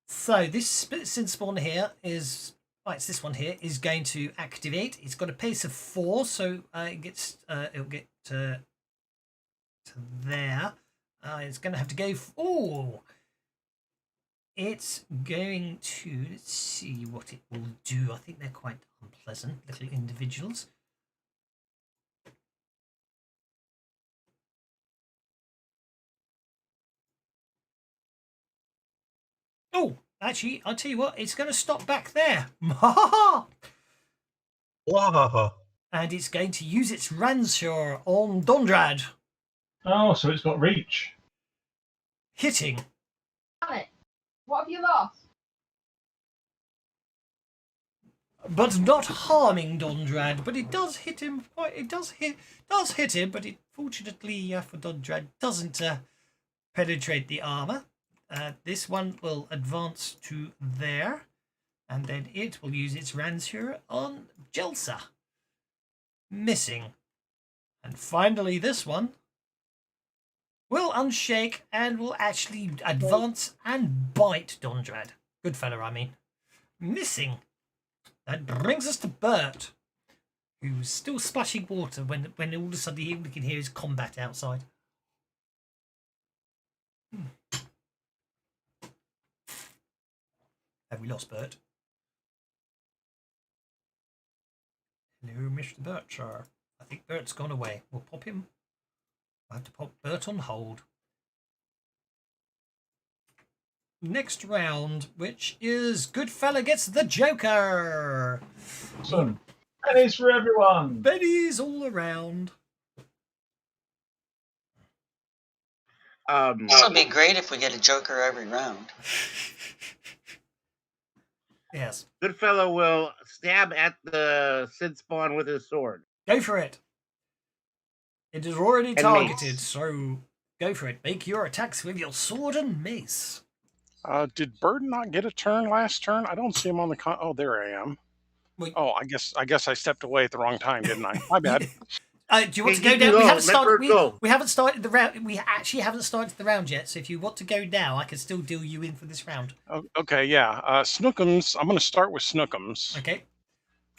So this Sin Spawn here is it's this one here is going to activate. It's got a pace of 4, so it'll get to there. It's going to have to go. It's going to. Let's see what it will do. I think they're quite unpleasant little individuals. Oh, actually, I'll tell you what, it's going to stop back there. And it's going to use its Ransure on Dondrad. Oh, so it's got reach. Hitting. What have you lost? But not harming Dondrad, but it does hit him. It does hit him, but it fortunately for Dondrad doesn't penetrate the armor. This one will advance to there, and then it will use its Ransure on Jelsa. Missing. And finally this one will unshake and will actually advance and bite Dondrad. Good fella, I mean. Missing. That brings us to Bert, who's still splashing water when all of a sudden we can hear his combat outside. Have we lost Bert? Hello, Mr. Bert, sir. I think Bert's gone away. We'll pop him. I'll have to pop Bert on hold. Next round, which is Goodfella gets the Joker. So, pennies for everyone. Benny's all around. This would be great if we get a Joker every round. Yes. Goodfellow will stab at the Sid Spawn with his sword. Go for it. It is already And targeted, mace. so go for it. Make your attacks with your sword and mace. Did Bird not get a turn last turn? I don't see him on the oh, there I am. Wait. Oh, I guess I stepped away at the wrong time, didn't I? My bad. Do you want to Hey, go you down? go. Let We haven't started the round. We actually haven't started the round yet. So if you want to go now, I can still deal you in for this round. Okay, yeah. Snookums. I'm going to start with Snookums, Okay.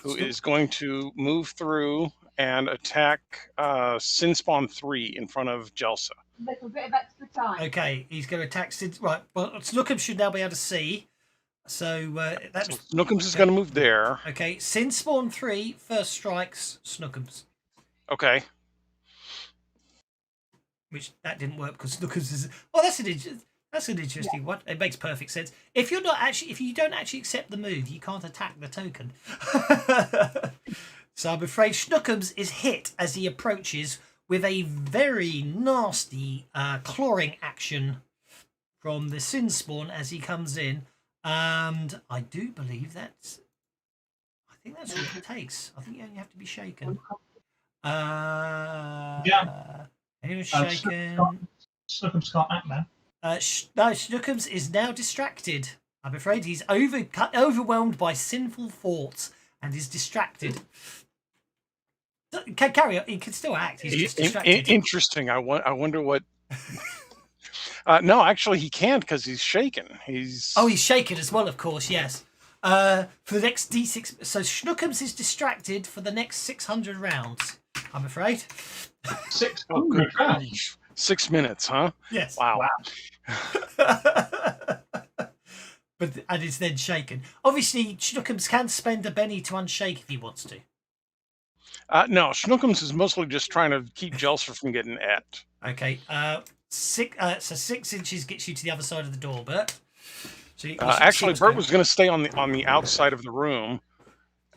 who is going to move through and attack Sinspawn 3 in front of Jelsa. Little bit of extra time. Okay, he's going to attack Sid. Right. Well, Snookum should now be able to see. So that's So Snookums is going to move there. okay. Sinspawn 3 first strikes Snookums, Okay. which that didn't work because Snookums is. Oh, that's an interesting one. It makes perfect sense. If you don't actually accept the move, you can't attack the token. So I'm afraid Snookums is hit as he approaches with a very nasty clawing action from the Sin Spawn as he comes in. And I do believe I think that's all it takes. I think you only have to be shaken. Yeah. He was shaken. Snookums can't act now. No, Snookums is now distracted. I'm afraid he's overwhelmed by sinful thoughts and is distracted. Carry on. He can still act. He's just distracted. Interesting. I wonder what. No, actually, he can't because he's shaken. He's shaken as well, of course. Yes. For the next D6, so Snookums is distracted for the next 600 rounds. I'm afraid. 600 rounds. 6 minutes, huh? Yes. Wow. And it's then shaken. Obviously, Snookums can spend a Benny to unshake if he wants to. No, Snookums is mostly just trying to keep Jelsa from getting et. Okay. 6 inches gets you to the other side of the door, Bert. So Actually, Bert was going to stay on the outside of the room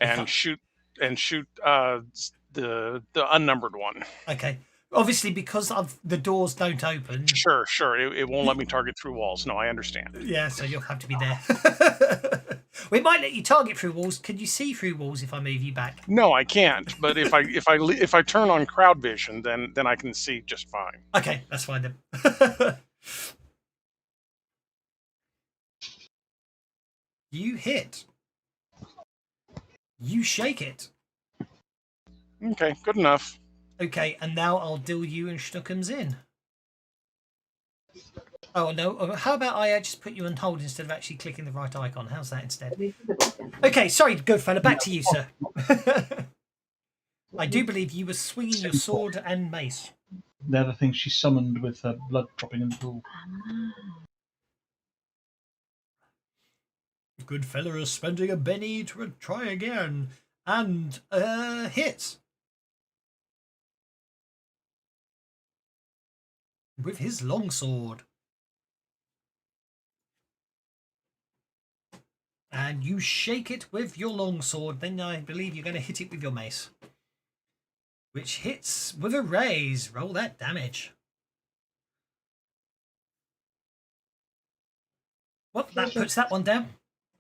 and shoot the unnumbered one. Okay. Obviously, because the doors don't open. Sure. It won't let me target through walls. No, I understand. Yeah, so you'll have to be there. We might let you target through walls. Can you see through walls if I move you back? No, I can't. But if I turn on crowd vision, then I can see just fine. Okay, that's fine then. You hit. You shake it. Okay, good enough. Okay, and now I'll deal you and Snookums in. Oh, no. How about I just put you on hold instead of actually clicking the right icon? How's that instead? Okay, sorry, good fella. Back to you, sir. I do believe you were swinging your sword and mace. They're the things she summoned with her blood dropping in the pool. Good fella is spending a Benny to try again. And hits. With his longsword. And you shake it with your longsword. Then I believe you're going to hit it with your mace. Which hits with a raise. Roll that damage. Well, that puts that one down.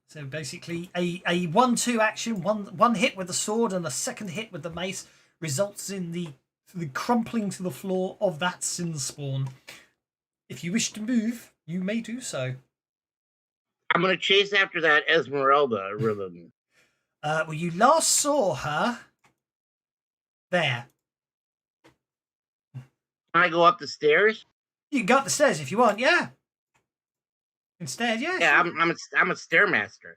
So basically a 1-2 action, one hit with the sword and a second hit with the mace results in the crumpling to the floor of that Sin Spawn. If you wish to move, you may do so. I'm going to chase after that Esmeralda rhythm. Well, you last saw her there. Can I go up the stairs? You can go up the stairs if you want, yeah. Instead, yeah. Yeah, I'm a stairmaster.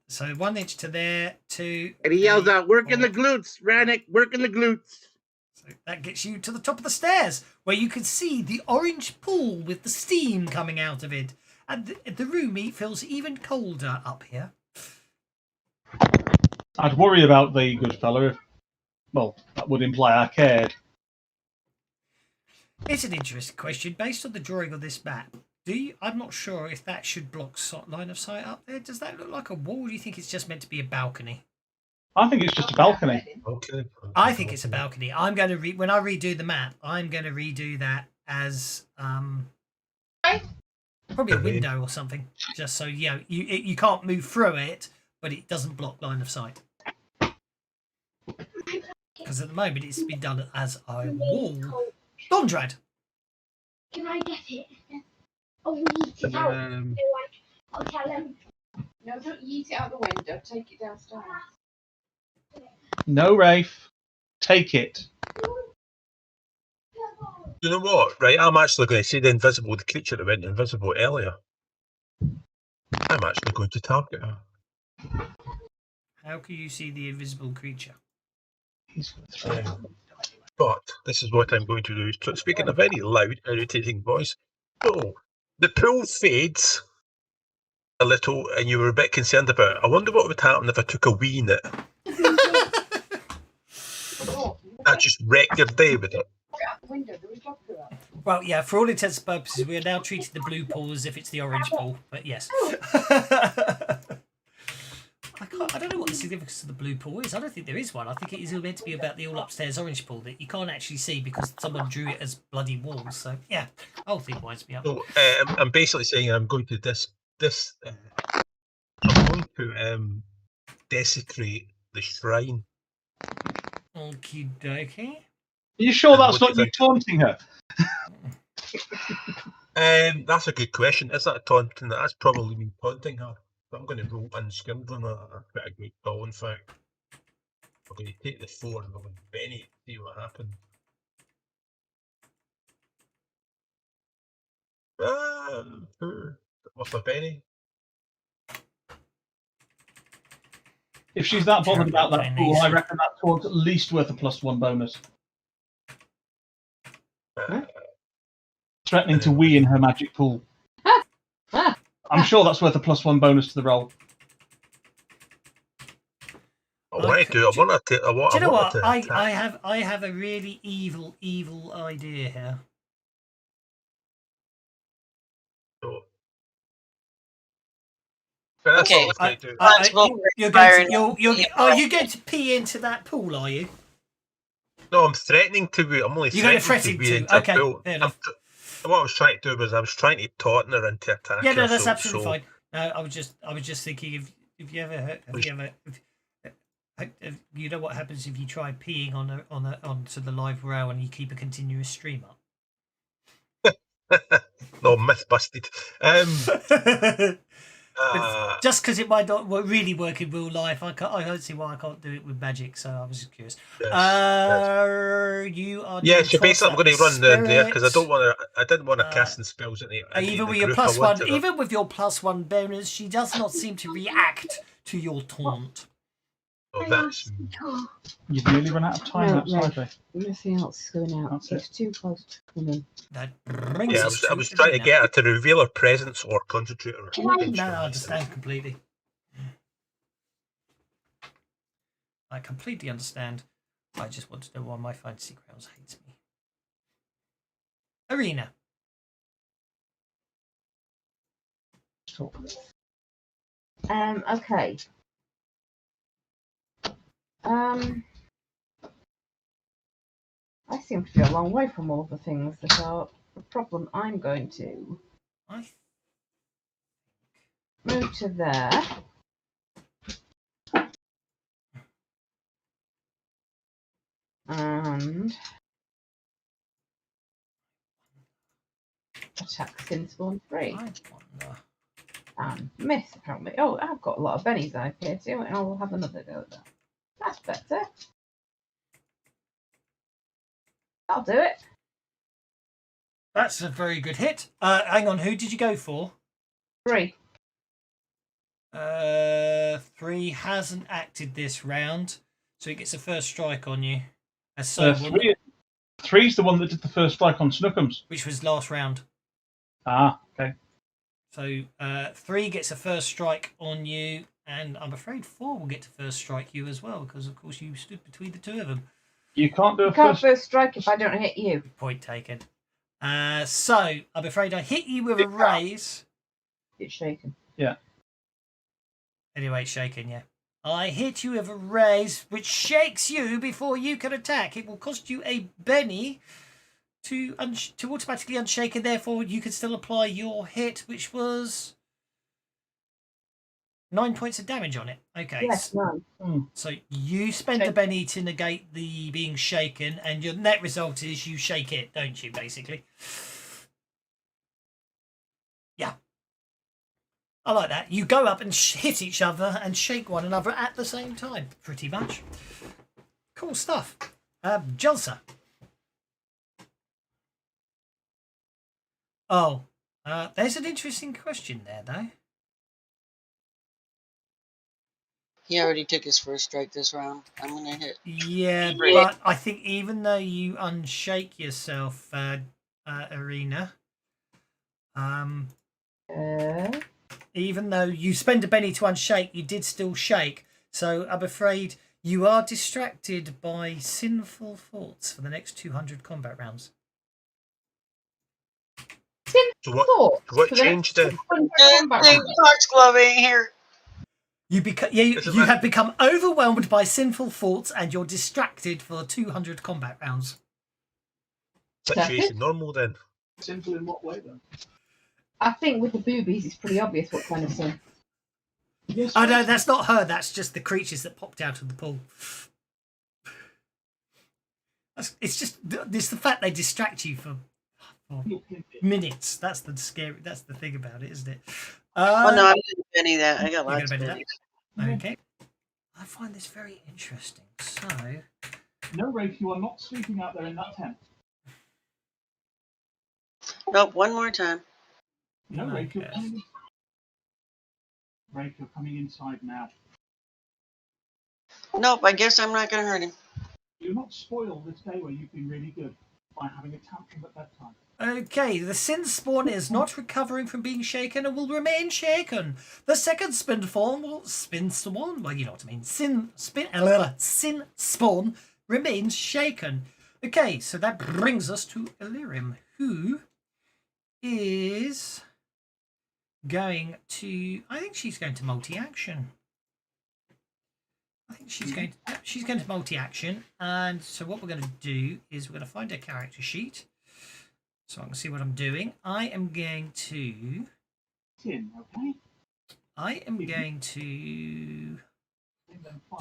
So 1 inch to there, 2. And he yells 3, out, "Work in the 4. glutes, Rannick, work in the glutes." So that gets you to the top of the stairs, where you can see the orange pool with the steam coming out of it. And the room feels even colder up here. I'd worry about the good fellow if, well, that would imply I cared. It's an interesting question. Based on the drawing of this map, I'm not sure if that should block line of sight up there. Does that look like a wall, or do you think it's just meant to be a balcony? I think it's just a balcony. Okay. I think it's a balcony. I'm going to when I redo the map, I'm going to redo that as probably a window or something, just so you can't move through it, but it doesn't block line of sight. Because at the moment it's been done as a wall. Dondrad. Can I get it? Oh, we eat it out. I'll tell him. No, don't yeet it out the window. Take it downstairs. No, Rafe. Take it. You know what? Right, I'm actually going to say the creature that went invisible earlier. I'm actually going to target her. How can you see the invisible creature? But this is what I'm going to do. So speak in a very loud, irritating voice. So, the pool fades a little, and you were a bit concerned about it. I wonder what would happen if I took a wee in it. That just wrecked your day with it. Well, yeah, for all intents and purposes, we are now treating the blue pool as if it's the orange pool, but yes. I don't know what the significance of the blue pool is. I don't think there is one. I think it is meant to be about the all upstairs orange pool that you can't actually see because someone drew it as bloody walls. So, yeah, whole thing winds me up. So, I'm basically saying I'm going to I'm going to desecrate the shrine. Okie dokie. Are you sure And that's what not do you you taunting her? That's a good question. Is that taunting? That's probably me taunting her. But I'm going to roll unskilled on that. That's quite a good call, in fact. I'm going to take the 4 and I'm going to Benny to see what happens. What's a Benny? If she's that bothered about that pool, I reckon that taunt's at least worth a +1 bonus. Threatening to wee in her magic pool. I'm sure that's worth a +1 bonus to the roll. I want to do. I want to. Do you know what? I have a really evil idea here. Okay. You're going to pee into that pool, are you? No, I'm threatening to. I'm only. You're going to threatening threaten to. Okay, fair enough. What I was trying to do was I was trying to taunt her into attacking. Yeah, no, that's absolutely fine. No, I was just thinking if you ever you know what happens if you try peeing onto the live row and you keep a continuous stream up. No, myth busted. Just because it might not really work in real life, I don't see why I can't do it with magic. So I was just curious. Yes, you are. Yeah, so basically, I'm going to run there because I don't want to. I didn't want to cast spells in the. Even with your +1, even with your +1 bonus, she does not seem to react to your taunt. Oh, that's. You've nearly run out of time outside there. Nothing else is going out. That's It's too close to coming. That brings Yeah, us I was trying to get her to reveal her presence or concentrate on her. No, I understand completely. I completely understand. I just want to know why my fantasy grounds hates me. Arena. Okay. I seem to be a long way from all the things that are the problem. I'm going to move to there. And attack Sinspawn 3. And miss, apparently. Oh, I've got a lot of bennies out here too, and I will have another go at that. That's better. I'll do it. That's a very good hit. Hang on, who did you go for? 3. 3 hasn't acted this round, so it gets a first strike on you. So 3's the one that did the first strike on Snookums. which was last round. Ah, okay. So 3 gets a first strike on you, and I'm afraid 4 will get to first strike you as well, because of course you stood between the two of them. You can't do a You can't first. first strike if I don't hit you. Point taken. So I'm afraid I hit you with a raise. It's shaken. Anyway, it's shaken, yeah. I hit you with a raise, which shakes you before you can attack. It will cost you a Benny to automatically unshake, and therefore you can still apply your hit, which was 9 points of damage on it. Okay. Yes, no. So you spend a Benny to negate the being shaken, and your net result is you shake it, don't you, basically? Yeah. I like that. You go up and hit each other and shake one another at the same time, pretty much. Cool stuff. Jelsa. Oh, there's an interesting question there, though. He already took his first strike this round. I'm gonna hit. Yeah, but I think even though you unshake yourself, Arena, even though you spend a Benny to unshake, you did still shake. So I'm afraid you are distracted by sinful thoughts for the next 200 combat rounds. So what changed it? Foxglove ain't here. You have become overwhelmed by sinful thoughts, and you're distracted for 200 combat rounds. Situation normal then. Sinful in what way then? I think with the boobies, it's pretty obvious what kind of sin. Yes. Oh no, that's not her. That's just the creatures that popped out of the pool. It's the fact they distract you for minutes. That's the thing about it, isn't it? Oh no, I'm gonna Benny that. I got lots of Benny Bennies. Okay. I find this very interesting. So, No, Rafe, you are not sleeping out there in that tent. Nope, one more time. No, Rafe, you're coming. Rafe, you're coming inside now. Nope, I guess I'm not gonna hurt him. Do not spoil this day where you've been really good by having a tantrum at bedtime. okay, the sin spawn is not recovering from being shaken and will remain shaken. The second spin spawn well, you know what I mean. Sin spawn remains shaken. Okay, so that brings us to Illyrium, who is going to. I think she's going to multi-action. I think she's going to multi-action, and so what we're going to do is we're going to find her character sheet, so I can see what I'm doing. I am going to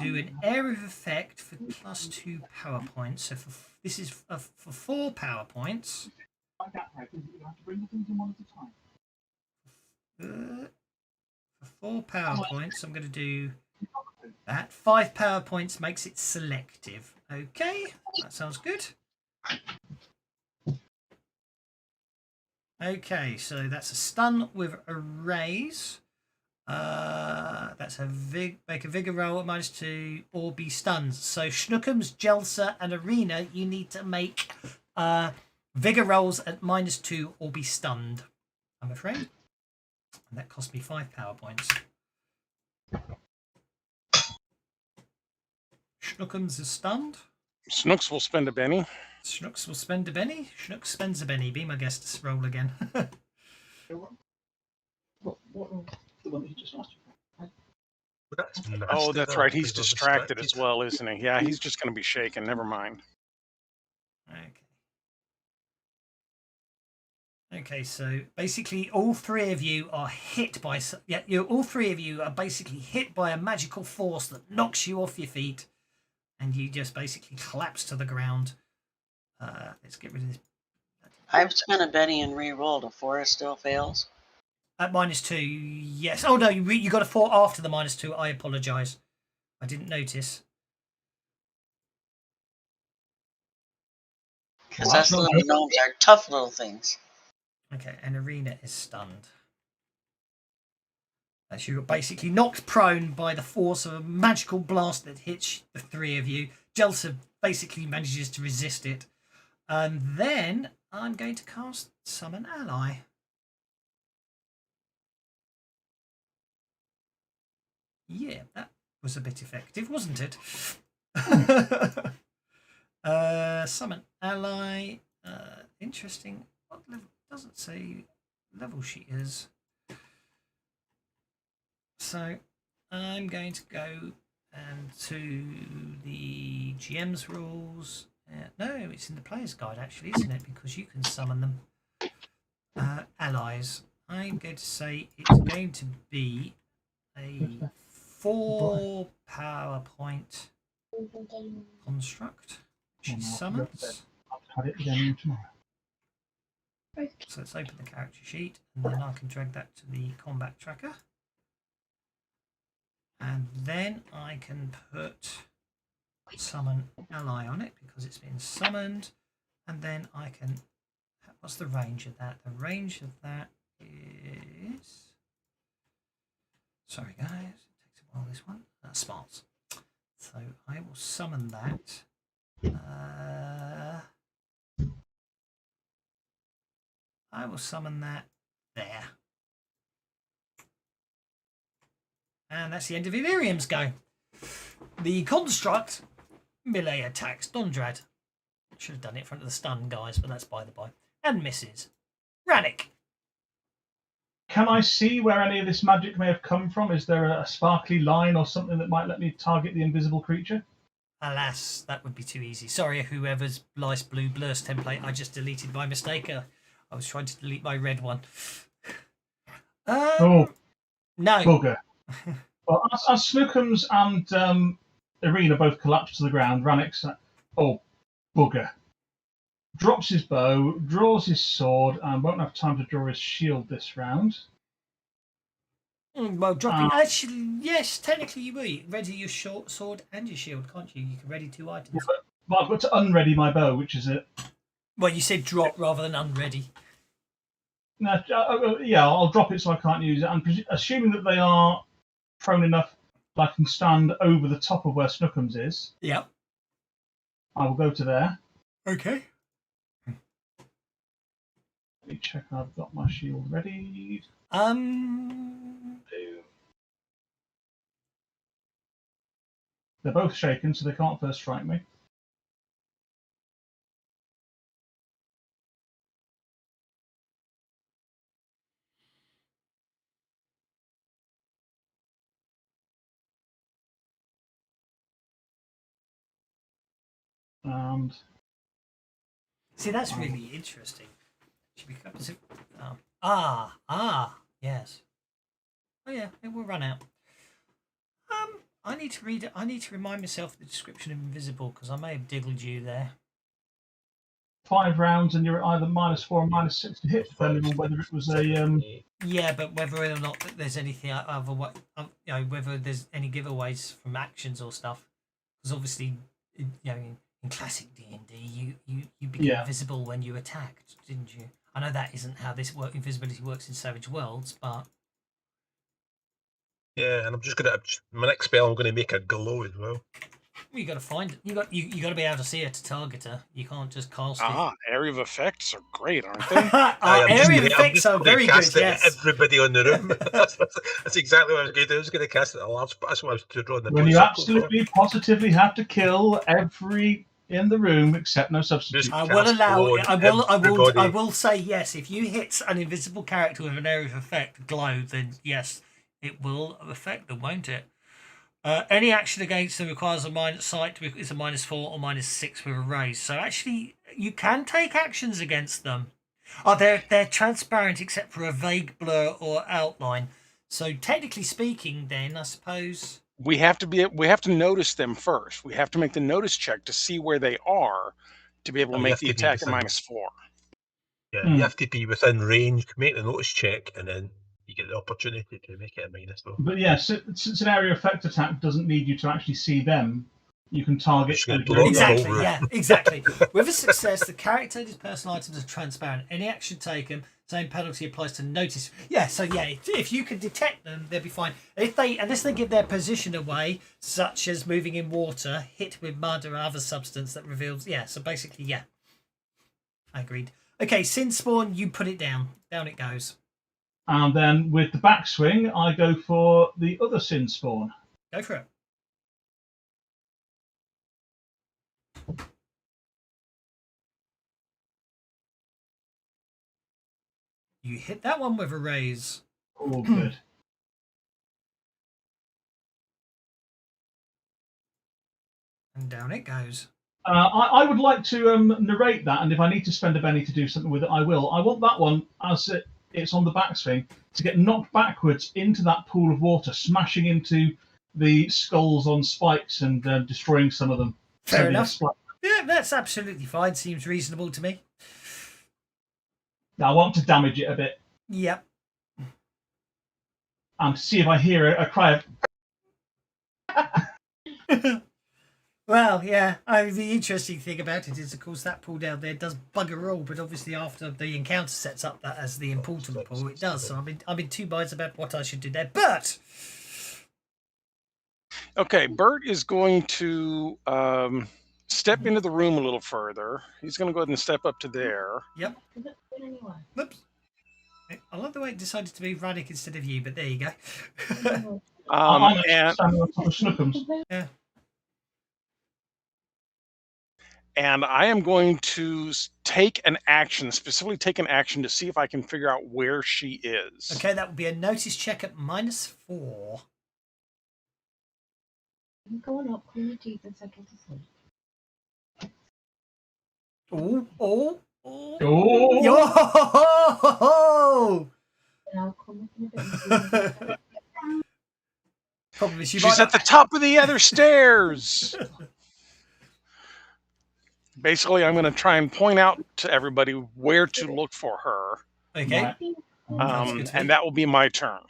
do an area of effect for +2 power points. So this is for 4 power points. Like that, Rafe, is you have to bring the things in one at a time. For 4 power points, I'm going to do that. 5 power points makes it selective. Okay, that sounds good. Okay, so that's a stun with a raise. That's make a vigor roll at -2 or be stunned. So Snookums, Jelsa, and Arena, you need to make vigor rolls at -2 or be stunned, I'm afraid. And that cost me 5 power points. Snookums is stunned. Snooks will spend a Benny. Snooks will spend a Benny. Snooks spends a Benny. Be my guest to roll again. What the one that you just asked you for? That's nasty, Oh, that's though, right. He's because we're distracted as well, isn't he? Yeah, he's just going to be shaken. Never mind. Okay, so basically all 3 of you are hit by... all 3 of you are basically hit by a magical force that knocks you off your feet, and you just basically collapse to the ground. Let's get rid of this. I've spent a Benny and re-rolled. A 4 still fails. At -2, yes. Oh no, you got a 4 after the -2. I apologise. I didn't notice. Because us little gnomes are tough little things. Okay, and Arena is stunned. As you are basically knocked prone by the force of a magical blast that hits the three of you. Jelsa basically manages to resist it. And then I'm going to cast Summon Ally. Yeah, that was a bit effective, wasn't it? Summon Ally. Interesting. What level? Doesn't say level she is. So I'm going to go to the GM's rules. No, it's in the player's guide actually, isn't it? Because you can summon them. Allies. I'm going to say it's going to be a 4 power point construct. She summons. Have it again tomorrow. So let's open the character sheet and then I can drag that to the combat tracker. And then I can put summon ally on it because it's been summoned. And then I can, what's the range of that? The range of that is, sorry guys, it takes a while this one. Smarts. So I will summon that. I will summon that there. And that's the end of Illyrium's go. The construct, melee attacks Dondrad. Should have done it in front of the stun guys, but that's by the by. And misses. Rannick. Can I see where any of this magic may have come from? Is there a sparkly line or something that might let me target the invisible creature? Alas, that would be too easy. Sorry, whoever's Lice Blue Blurst template I just deleted by mistake. I was trying to delete my red one. Oh, no. Bugger. Well, as Snookums and Arena both collapse to the ground, Rannick's oh, bugger. Drops his bow, draws his sword, and won't have time to draw his shield this round. Well, dropping. Actually, yes, technically you will. Ready your short sword and your shield, can't you? You can ready 2 items. Yeah, but I've got to unready my bow, which is it. Well, you said drop rather than unready. No, yeah, I'll drop it so I can't use it. And assuming that they are prone enough that I can stand over the top of where Snookums is. Yep. I will go to there. Okay. Let me check I've got my shield ready. They're both shaken, so they can't first strike me. And see, that's really interesting. Yes. Oh yeah, it will run out. I need to read it. I need to remind myself of the description of invisible because I may have diggled you there. 5 rounds, and you're at either -4 or -6 to hit, depending on whether it was a. Yeah, but whether or not there's anything other, you know, whether there's any giveaways from actions or stuff, because obviously, you know, in classic D&D, you became invisible when you attacked, didn't you? I know that isn't how this invisibility works in Savage Worlds, but yeah, and I'm just gonna my next spell. I'm gonna make her glow as well. You got to find it. You got to be able to see her to target her. You can't just cast it. Area of effects are great, aren't they? Area of effects are very good. Yes. Everybody on the room. that's exactly what I was going to do. I was going to cast it. That's what I was drawing the. When you absolutely, positively have to kill every in the room except no substitute. I will allow. I will say yes. If you hit an invisible character with an area of effect glow, then yes, it will affect them, won't it? Any action against them requires a minus sight is a -4 or -6 with a raise. So actually, you can take actions against them. They're transparent except for a vague blur or outline. So technically speaking, then I suppose we have to notice them first. We have to make the notice check to see where they are to be able to make the attack at -4. Yeah, you have to be within range, make the notice check, and then you get the opportunity to make it a -4. But yeah, since an area effect attack doesn't need you to actually see them, you can target. Just gonna blow up the Exactly, whole room. yeah, exactly. With a success, the character and his personal items are transparent. Any action taken, same penalty applies to notice. Yeah, so yeah, if you can detect them, they'll be fine. Unless they give their position away, such as moving in water, hit with mud or other substance that reveals. Yeah, so basically, yeah. I agreed. Okay, Sin Spawn, you put it down. Down it goes. And then with the backswing, I go for the other Sin Spawn. Go for it. You hit that one with a raise. Oh, good. And down it goes. I would like to narrate that, and if I need to spend a penny to do something with it, I will. I want that one, as it's on the backswing, to get knocked backwards into that pool of water, smashing into the skulls on spikes and destroying some of them. Fair enough. Yeah, that's absolutely fine. Seems reasonable to me. Now I want to damage it a bit. Yep. And see if I hear a cry of... Well, yeah. The interesting thing about it is, of course, that pool down there does bugger all, but obviously after the encounter sets up that as the important pool, it does. So I'm in two minds about what I should do there. But Okay, Bert is going to step into the room a little further. He's going to go ahead and step up to there. Yep. Whoops. I love the way it decided to be Radek instead of you, but there you go. I'm and standing on top of Snookums. Yeah. And I am going to take an action, specifically take an action to see if I can figure out where she is. Okay, that would be a notice check at -4. I'm going up, clean your teeth, and settle to sleep. Oh. Oh! Yo! And I'll come up in a bit. Probably She's at the top of the other stairs. Basically, I'm going to try and point out to everybody where to look for her. Okay. And that will be my turn.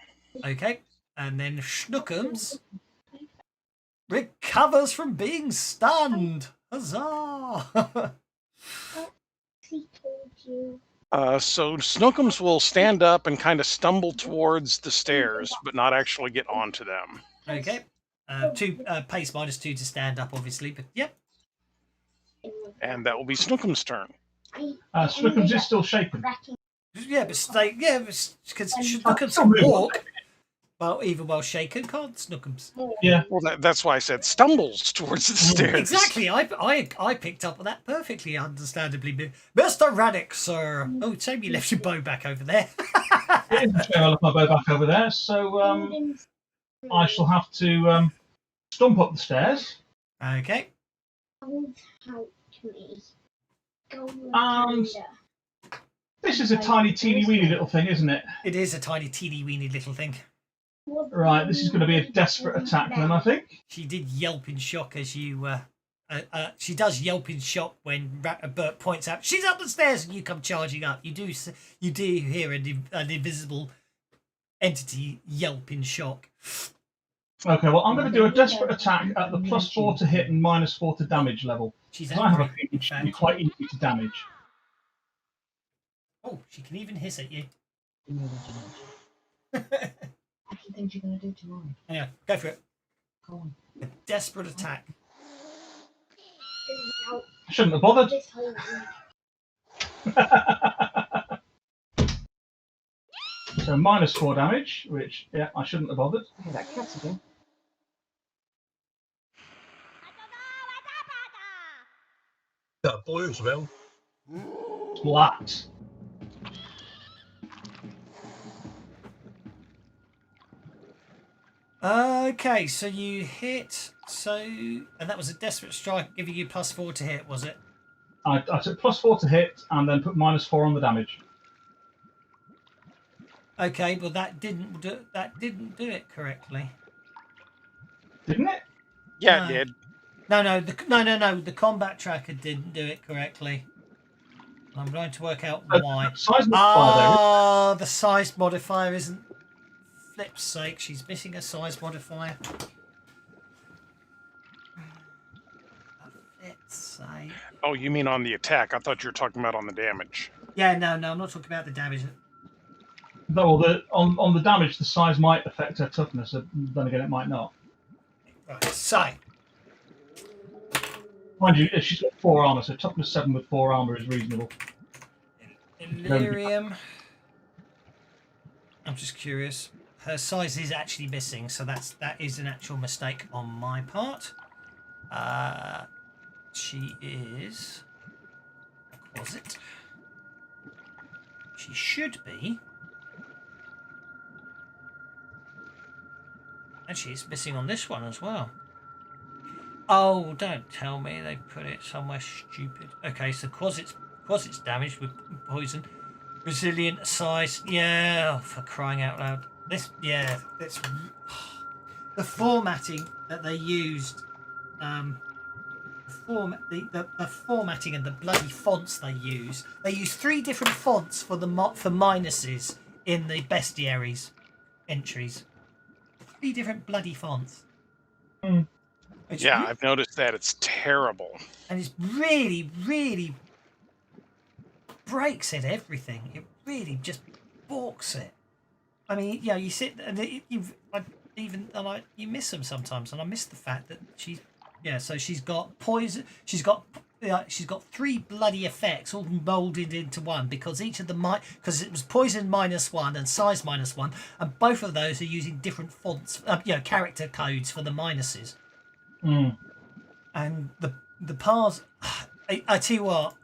Okay. And then Schnookums recovers from being stunned. Huzzah! He told you. So Snookums will stand up and kind of stumble towards the stairs, but not actually get onto them. Okay. Pace -2 to stand up, obviously, but yep. And that will be Snookums' turn. Snookums is still shaken. Yeah, but because Snookums can walk. Well, even while shaken, can't Snookums? Yeah. Well, that's why I said stumbles towards the stairs. Exactly. I picked up on that perfectly, understandably. Mr. Radek, sir. Oh, it's shame you left your bow back over there. I left my bow back over there, so I shall have to stomp up the stairs. Okay. Help me. Go And this is a tiny, teeny, weeny little thing, isn't it? It is a tiny, teeny, weeny little thing. Right, this is going to be a desperate attack then, I think. She did yelp in shock as you... she does yelp in shock when Bert points out, she's up the stairs, and you come charging up. You do hear an invisible entity yelp in shock. Okay, well, I'm going to do a desperate attack at the +4 to hit and -4 to damage level. She's I have a angry. feeling it should be quite easy to damage. Oh, she can even hiss at you. What do you think you're going to do tomorrow? Yeah, go for it. Go on. A desperate attack. I shouldn't have bothered. This whole So -4 damage, which, yeah, I shouldn't have bothered. Okay, that cat again. That boy as well. Splat. Okay, so you hit. And that was a desperate strike, giving you +4 to hit, was it? I took +4 to hit and then put -4 on the damage. Okay, well that didn't do it correctly. Didn't it? Yeah, No. it did. No. The combat tracker didn't do it correctly. I'm going to work out why. Size modifier The size modifier isn't. Flip's sake, she's missing a size modifier. Okay. Oh, you mean on the attack? I thought you were talking about on the damage. Yeah, no, I'm not talking about the damage. Though on the damage, the size might affect her toughness. Then again, it might not. Right. So, Mind you, if she's got 4 armor, so toughness 7 with 4 armor is reasonable. Illyrium. I'm just curious. Her size is actually missing, so that is an actual mistake on my part. She is a closet. She should be. And she's missing on this one as well. Oh, don't tell me they put it somewhere stupid. Okay, so closet's damaged with poison. Resilient size. Yeah, for crying out loud. It's the formatting that they used. The formatting and the bloody fonts they use. They use 3 different fonts for for minuses in the bestiaries entries. 3 different bloody fonts. Yeah, I've noticed that. It's terrible. And it's really, really breaks at everything. It really just balks it. I mean, yeah, you sit and you miss them sometimes, and I miss the fact that so she's got poison. She's got 3 bloody effects all molded into one because each of them because it was poison -1 and size -1, and both of those are using different fonts, character codes for the minuses. And the pars. I tell you what,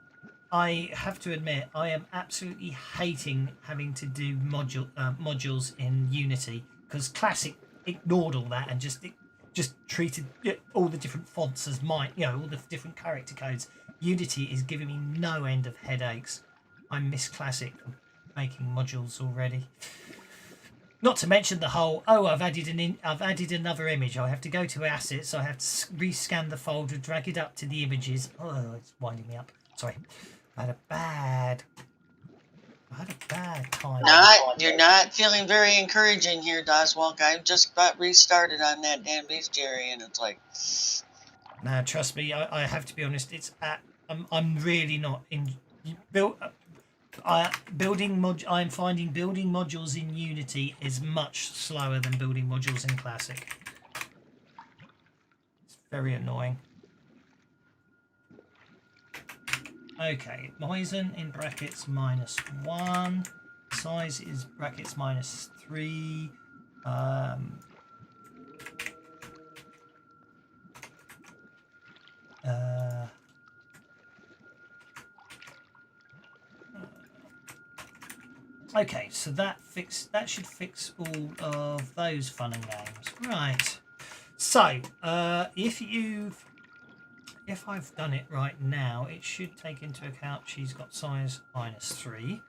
I have to admit, I am absolutely hating having to do modules in Unity because Classic ignored all that and just treated all the different fonts as all the different character codes. Unity is giving me no end of headaches. I miss Classic for making modules already. Not to mention the whole, I've added another image. I have to go to assets. I have to rescan the folder, drag it up to the images. Oh, it's winding me up. Sorry. I had a bad time. You're not feeling very encouraging here, Doswalk. I just got restarted on that damn bestiary, and it's like. Now, trust me, I have to be honest. I'm really not in I'm finding building modules in Unity is much slower than building modules in Classic. It's very annoying. Okay, poison in brackets -1. Size is brackets -3. Okay, so that should fix all of those fun and games. Right. So, if I've done it right now, it should take into account she's got size -3.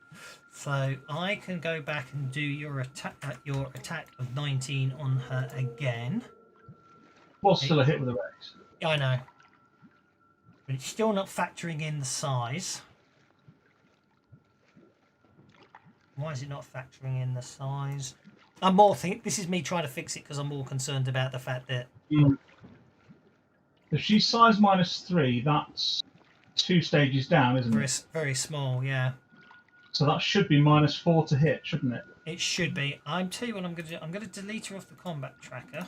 So I can go back and do your attack of 19 on her again. Well, still a hit with a raise. Yeah, I know. But it's still not factoring in the size. Why is it not factoring in the size? This is me trying to fix it because I'm more concerned about the fact that if she's size -3, that's 2 stages down, isn't it? Very small, yeah. So that should be -4 to hit, shouldn't it? It should be. I'm tell you what I'm going to do. I'm going to delete her off the combat tracker.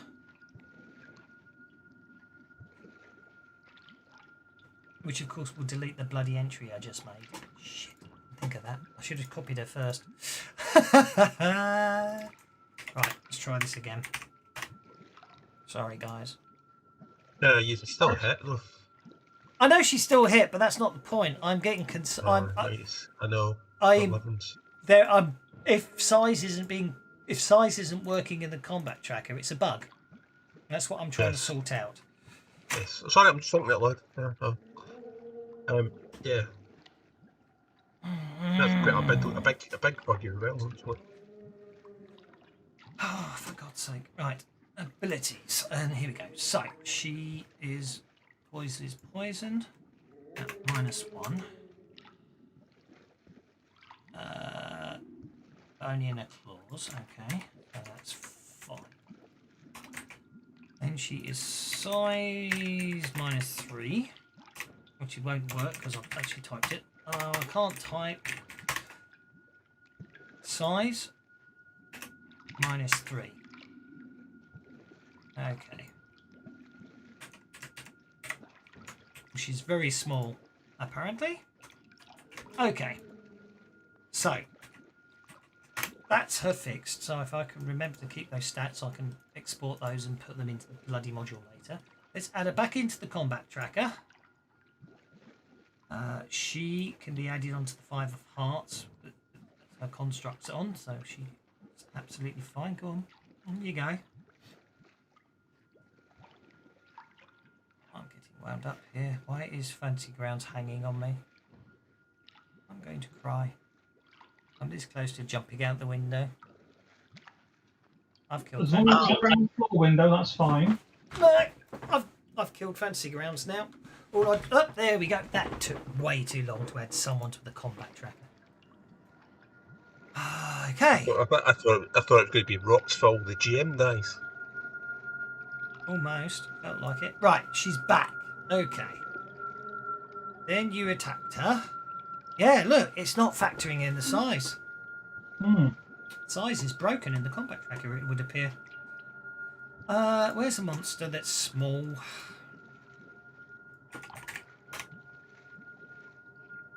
Which of course will delete the bloody entry I just made. Shit. Think of that. I should have copied her first. Right, let's try this again. Sorry, guys. No, you're still hit. I know she's still hit, but that's not the point. I'm getting concerned. Nice. I know. If size isn't working in the combat tracker, it's a bug. That's what I'm trying to sort out. Yes. Sorry, I'm just talking out loud. Yeah. That's quite a big bug here, well. Oh, for God's sake! Right, abilities, and here we go. So she is poisoned at -1. Only in a clause. Okay, so that's fine. Then she is size -3. which it won't work because I've actually typed it. I can't type size -3. Okay. Which is very small, apparently. Okay. So, that's her fixed. So if I can remember to keep those stats, I can export those and put them into the bloody module later. Let's add her back into the combat tracker. She can be added onto the 5 of hearts. Her construct's on, so she's absolutely fine. Go on. On you go. I'm getting wound up here. Why is Fancy Grounds hanging on me? I'm going to cry. I'm this close to jumping out the window. I've killed. As long as it's around the floor window, that's fine. No, I've killed Fancy Grounds now. All right, oh, there we go. That took way too long to add someone to the combat tracker. Okay. Well, I thought it was going to be Roxfall, the GM dice. Almost. Felt like it. Right, she's back. Okay. Then you attacked her. Yeah, look, it's not factoring in the size. Size is broken in the combat tracker, it would appear. Where's a monster that's small?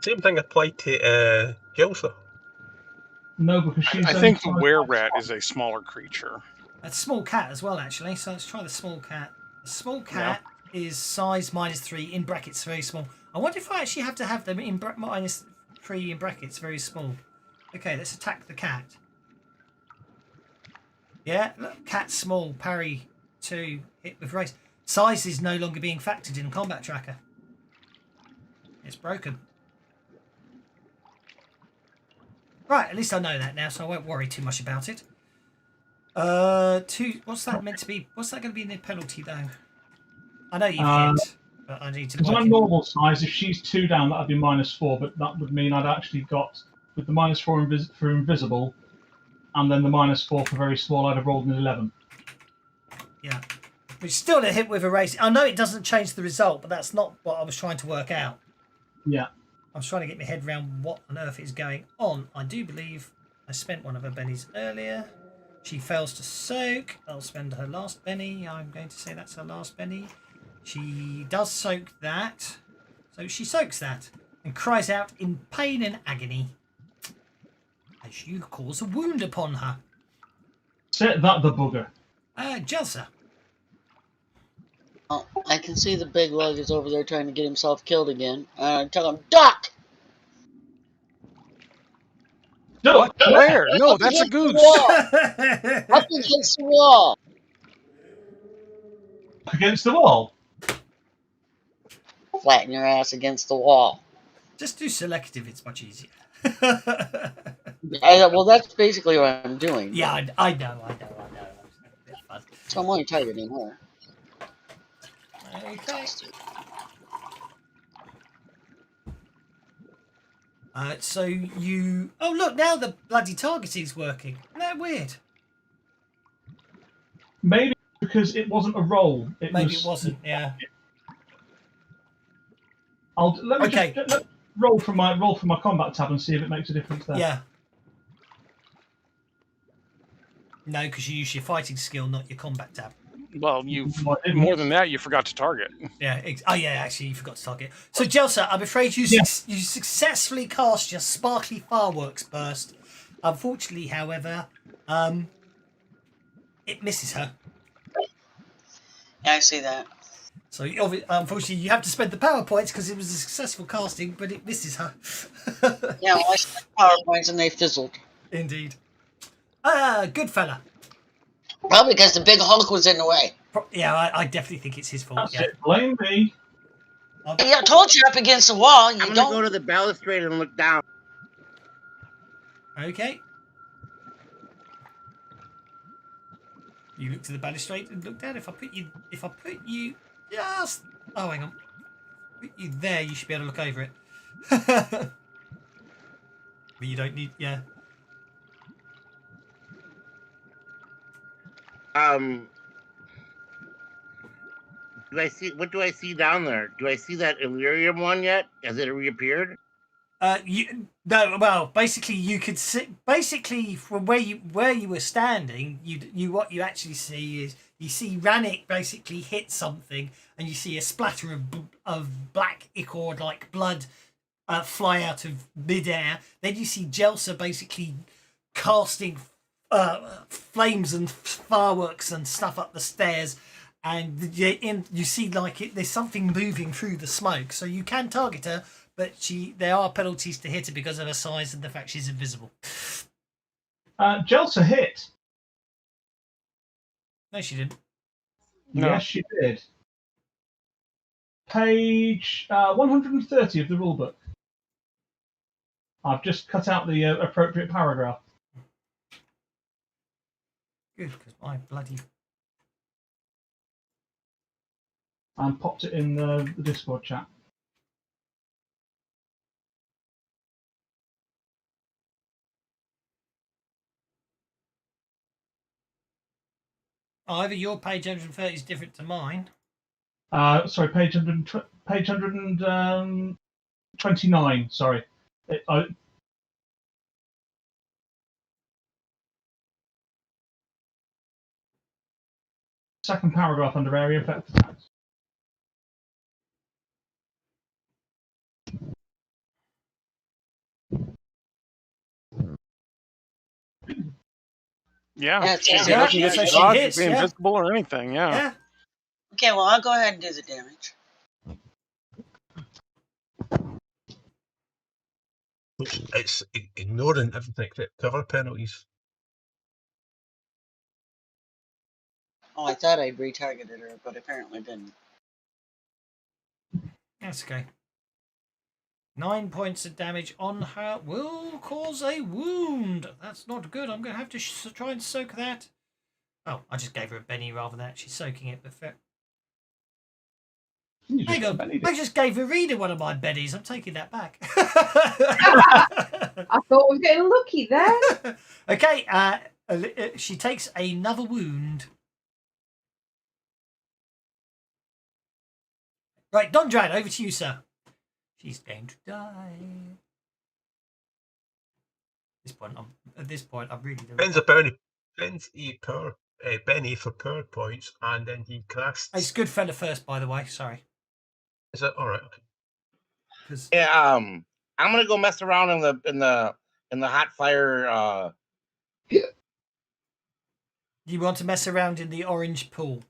Same thing applied to Gilsa. No, because she's. I think the were-rat is a smaller creature. That's a small cat as well, actually. So let's try the small cat. The small cat is size -3 in brackets, very small. I wonder if I actually have to have them in -3 in brackets, very small. Okay, let's attack the cat. Yeah, look, cat small, parry 2, hit with race. Size is no longer being factored in combat tracker. It's broken. Right, at least I know that now, so I won't worry too much about it. What's that meant to be? What's that going to be in the penalty, though? I know you've hit, but I need to... Because on normal size, if she's 2 down, that would be -4, but that would mean I'd actually got, with the -4 for invisible, and then the -4 for very small, I'd have rolled an 11. Yeah. Which still a hit with a race. I know it doesn't change the result, but that's not what I was trying to work out. Yeah. I was trying to get my head around what on earth is going on. I do believe I spent one of her bennies earlier. She fails to soak. I'll spend her last benny. I'm going to say that's her last benny. She does soak that. So she soaks that and cries out in pain and agony as you cause a wound upon her. Set that the bugger. Jelsa. Oh, I can see the big lug is over there trying to get himself killed again. Tell him, duck! No, Where? No, that's a goose. Up against the wall. Against the wall. Flatten your ass against the wall. Just do selective, it's much easier. Well, that's basically what I'm doing. Yeah, I know. So I'm only targeting her. Okay. So you... Oh, look, now the bloody targeting's working. Isn't that weird? Maybe because it wasn't a roll. It wasn't, yeah. Let me just roll from my combat tab and see if it makes a difference there. Yeah. No, because you use your fighting skill, not your combat tab. Well, more than that, you forgot to target. Yeah. Oh, yeah. Actually, you forgot to target. So, Jelsa, I'm afraid you successfully cast your sparkly fireworks burst. Unfortunately, however, it misses her. Yeah, I see that. So, unfortunately, you have to spend the power points because it was a successful casting, but it misses her. Yeah, well, I spent power points and they fizzled. Indeed. Good fella. Probably because the big hunk was in the way. Yeah, I definitely think it's his fault. That's it. Blame me. I told you up against the wall. You I'm gonna don't go to the balustrade and look down. Okay. You look to the balustrade and look down. If I put you just... Oh, hang on. Put you there, you should be able to look over it. But you don't need... Yeah. Do I see what do I see down there? Do I see that Illyrium one yet? Has it reappeared? Well, basically, you could see. Basically, from where you were standing, what you actually see is you see Rannick basically hit something, and you see a splatter of black ichor like blood fly out of midair. Then you see Jelsa basically casting flames and fireworks and stuff up the stairs, and you see there's something moving through the smoke. So you can target her. But there are penalties to hit her because of her size and the fact she's invisible. Jelsa hit. No, she didn't. No. Yes, she did. Page 130 of the rulebook. I've just cut out the appropriate paragraph. Good, because my bloody... And popped it in the Discord chat. Either your page 130 is different to mine. Sorry, page 129. Sorry. Second paragraph under area effect attacks. Yeah. it's She easy. doesn't get So to she dodge or hits, be yeah. invisible or anything. Yeah. Okay, well, I'll go ahead and do the damage. It's ignoring everything except cover penalties. Oh, I thought I'd retargeted her, but apparently didn't. That's okay. 9 points of damage on her will cause a wound. That's not good. I'm going to have to try and soak that. Oh, I just gave her a Benny rather than actually soaking it. But fair. Hang on, I just gave Verena one of my bennies. I'm taking that back. I thought we were getting lucky there. Okay, she takes another wound. Right, Dondrad, over to you, sir. She's going to die. At this point, I'm really... Spends a Benny for power points, and then he casts... It's good fella first, by the way. Sorry. Is that all right? Okay. Yeah, I'm gonna go mess around in the hot fire. You want to mess around in the orange pool?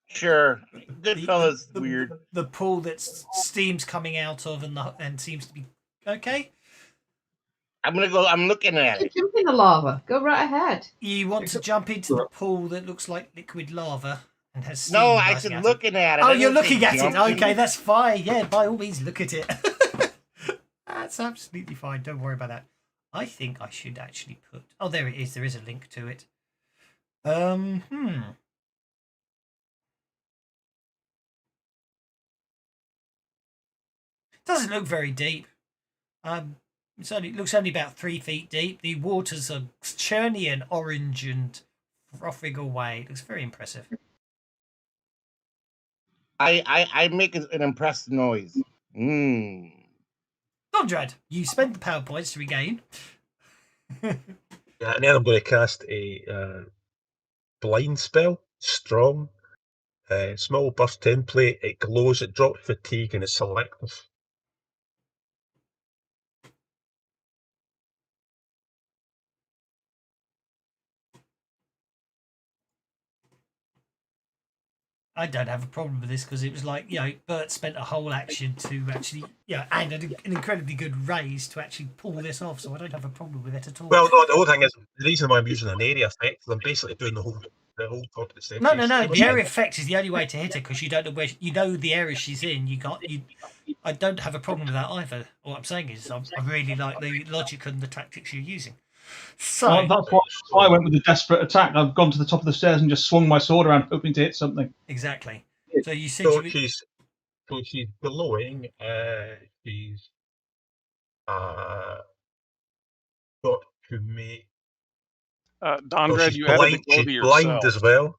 Sure, Goodfellas weird. The pool that steam's coming out of and seems to be okay. I'm gonna go. I'm looking at it. Jump in the lava. Go right ahead. You want to jump into the pool that looks like liquid lava and has steam No, I rising said out looking at it. Oh, I you're didn't say looking at it. jumping. Okay, that's fine. Yeah, by all means, look at it. That's absolutely fine. Don't worry about that. I think I should actually put... Oh, there it is. There is a link to it. Doesn't look very deep. It looks only about 3 feet deep. The waters are churny and orange and frothing away. It looks very impressive. I make an impressed noise. Dondrad, you spend the power points to regain. Yeah, and then I'm going to cast a blind spell, strong, small burst template. It glows, it drops fatigue, and it's selective. I don't have a problem with this because it was like, Bert spent a whole action to actually, and an incredibly good raise to actually pull this off, so I don't have a problem with it at all. Well, no, the whole thing is, the reason why I'm using an area effect is I'm basically doing the whole top of the staircase. No. The area effect is the only way to hit her because you don't know where the area she's in. I don't have a problem with that either. What I'm saying is, I really like the logic and the tactics you're using. So that's why I went with the desperate attack. I've gone to the top of the stairs and just swung my sword around, hoping to hit something. Exactly. So you said she's glowing. She's got to make. Dondrad, she's you blind, added the glow she's to blind yourself. as well.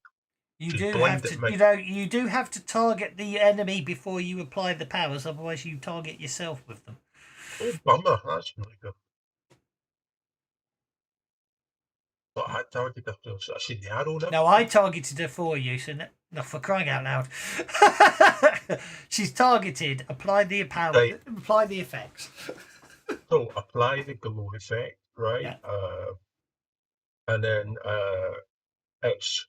You She's do have blind to, at me. you do have to target the enemy before you apply the powers. Otherwise, you target yourself with them. Oh, bummer. That's really good. But I targeted her. I see the arrow now. No, I targeted her for you. So no, for crying out loud, she's targeted. Apply the power. Right. Apply the effects. So apply the glow effect, right? Yeah. And then it's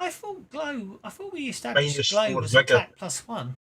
I thought we established Minus glow 4 was vigor. attack +1.